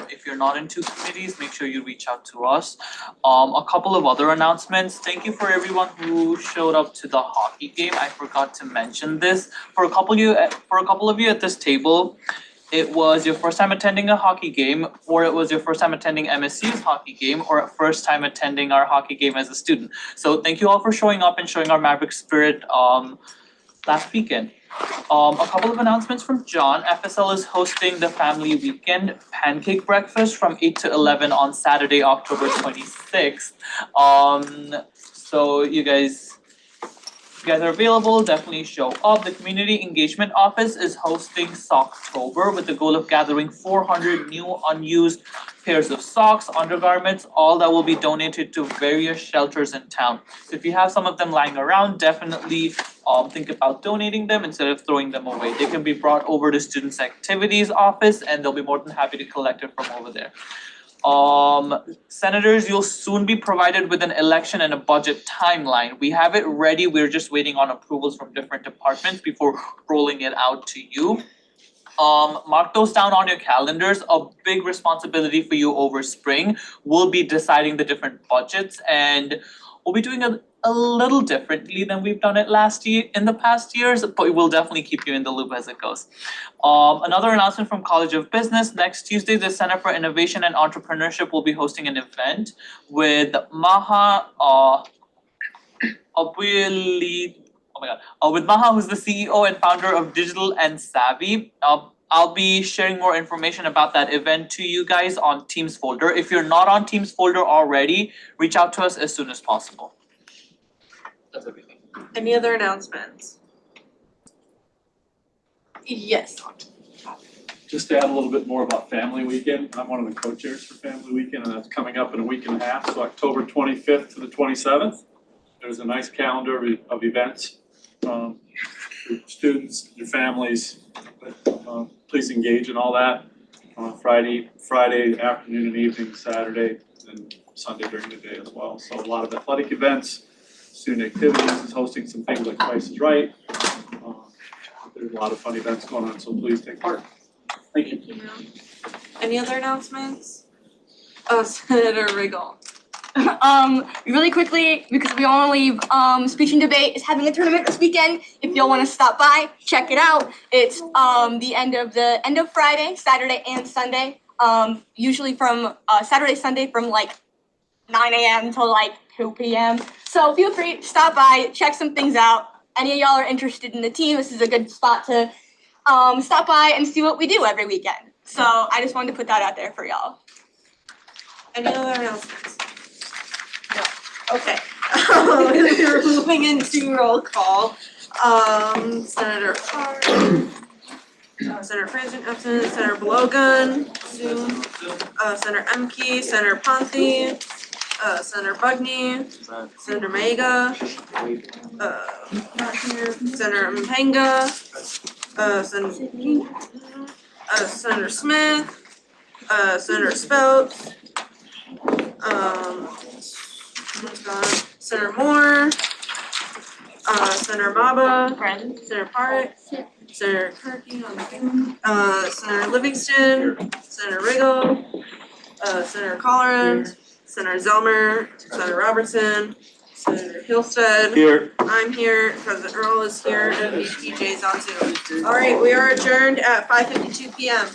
If you're not in 2 committees, make sure you reach out to us. A couple of other announcements. Thank you for everyone who showed up to the hockey game. I forgot to mention this. For a couple of you at this table, it was your first time attending a hockey game, or it was your first time attending MSU's hockey game, or a first time attending our hockey game as a student. So thank you all for showing up and showing our Maverick spirit last weekend. A couple of announcements from John. FSL is hosting the Family Weekend Pancake Breakfast from 8 to 11 on Saturday, October 26th. So you guys you guys are available, definitely show up. The Community Engagement Office is hosting Socktober with the goal of gathering 400 new unused pairs of socks, undergarments, all that will be donated to various shelters in town. So if you have some of them lying around, definitely think about donating them instead of throwing them away. They can be brought over to Students Activities Office and they'll be more than happy to collect it from over there. Senators, you'll soon be provided with an election and a budget timeline. We have it ready, we're just waiting on approvals from different departments before rolling it out to you. Mark those down on your calendars. A big responsibility for you over spring will be deciding the different budgets, and we'll be doing a little differently than we've done it in the past years, but we'll definitely keep you in the loop as it goes. Another announcement from College of Business, next Tuesday, the Center for Innovation and Entrepreneurship will be hosting an event with Maha with Maha, who's the CEO and founder of Digital and Savvy. I'll be sharing more information about that event to you guys on Teams folder. If you're not on Teams folder already, reach out to us as soon as possible. That's everything. Any other announcements? Yes. Just to add a little bit more about Family Weekend, I'm one of the co-chairs for Family Weekend, and that's coming up in a week and a half, so October 25th to the 27th. There's a nice calendar of events. For students, your families, please engage in all that. Friday afternoon and evening, Saturday, and Sunday during the day as well. So a lot of athletic events. Student Activities is hosting some things like Price is Right. There's a lot of fun events going on, so please take part. Thank you. Any other announcements? Oh, Senator Riggle. Really quickly, because we all leave, Speech and Debate is having a tournament this weekend. If y'all want to stop by, check it out. It's the end of Friday, Saturday and Sunday. Usually from Saturday, Sunday from like 9 a.m. to like 2 p.m. So feel free to stop by, check some things out. Any of y'all are interested in the team, this is a good spot to stop by and see what we do every weekend. So I just wanted to put that out there for y'all. Any other announcements? No. Okay. We're moving into roll call. Senator Hart, Senator Franzen absent, Senator Blogan, Zoom, Senator Emke, Senator Ponte, Senator Bugney, Senator Maiga, not here, Senator Mpenga, Senator Smith, Senator Speltz, Senator Moore, Senator Maba, Senator Park, Senator Kirky on the phone, Senator Livingston, Senator Riggle, Senator Collarand, Senator Zelmer, Senator Robertson, Senator Hillstead. Here. I'm here, President Earl is here, and BPJ's on Zoom. All right, we are adjourned at 5:52 p.m.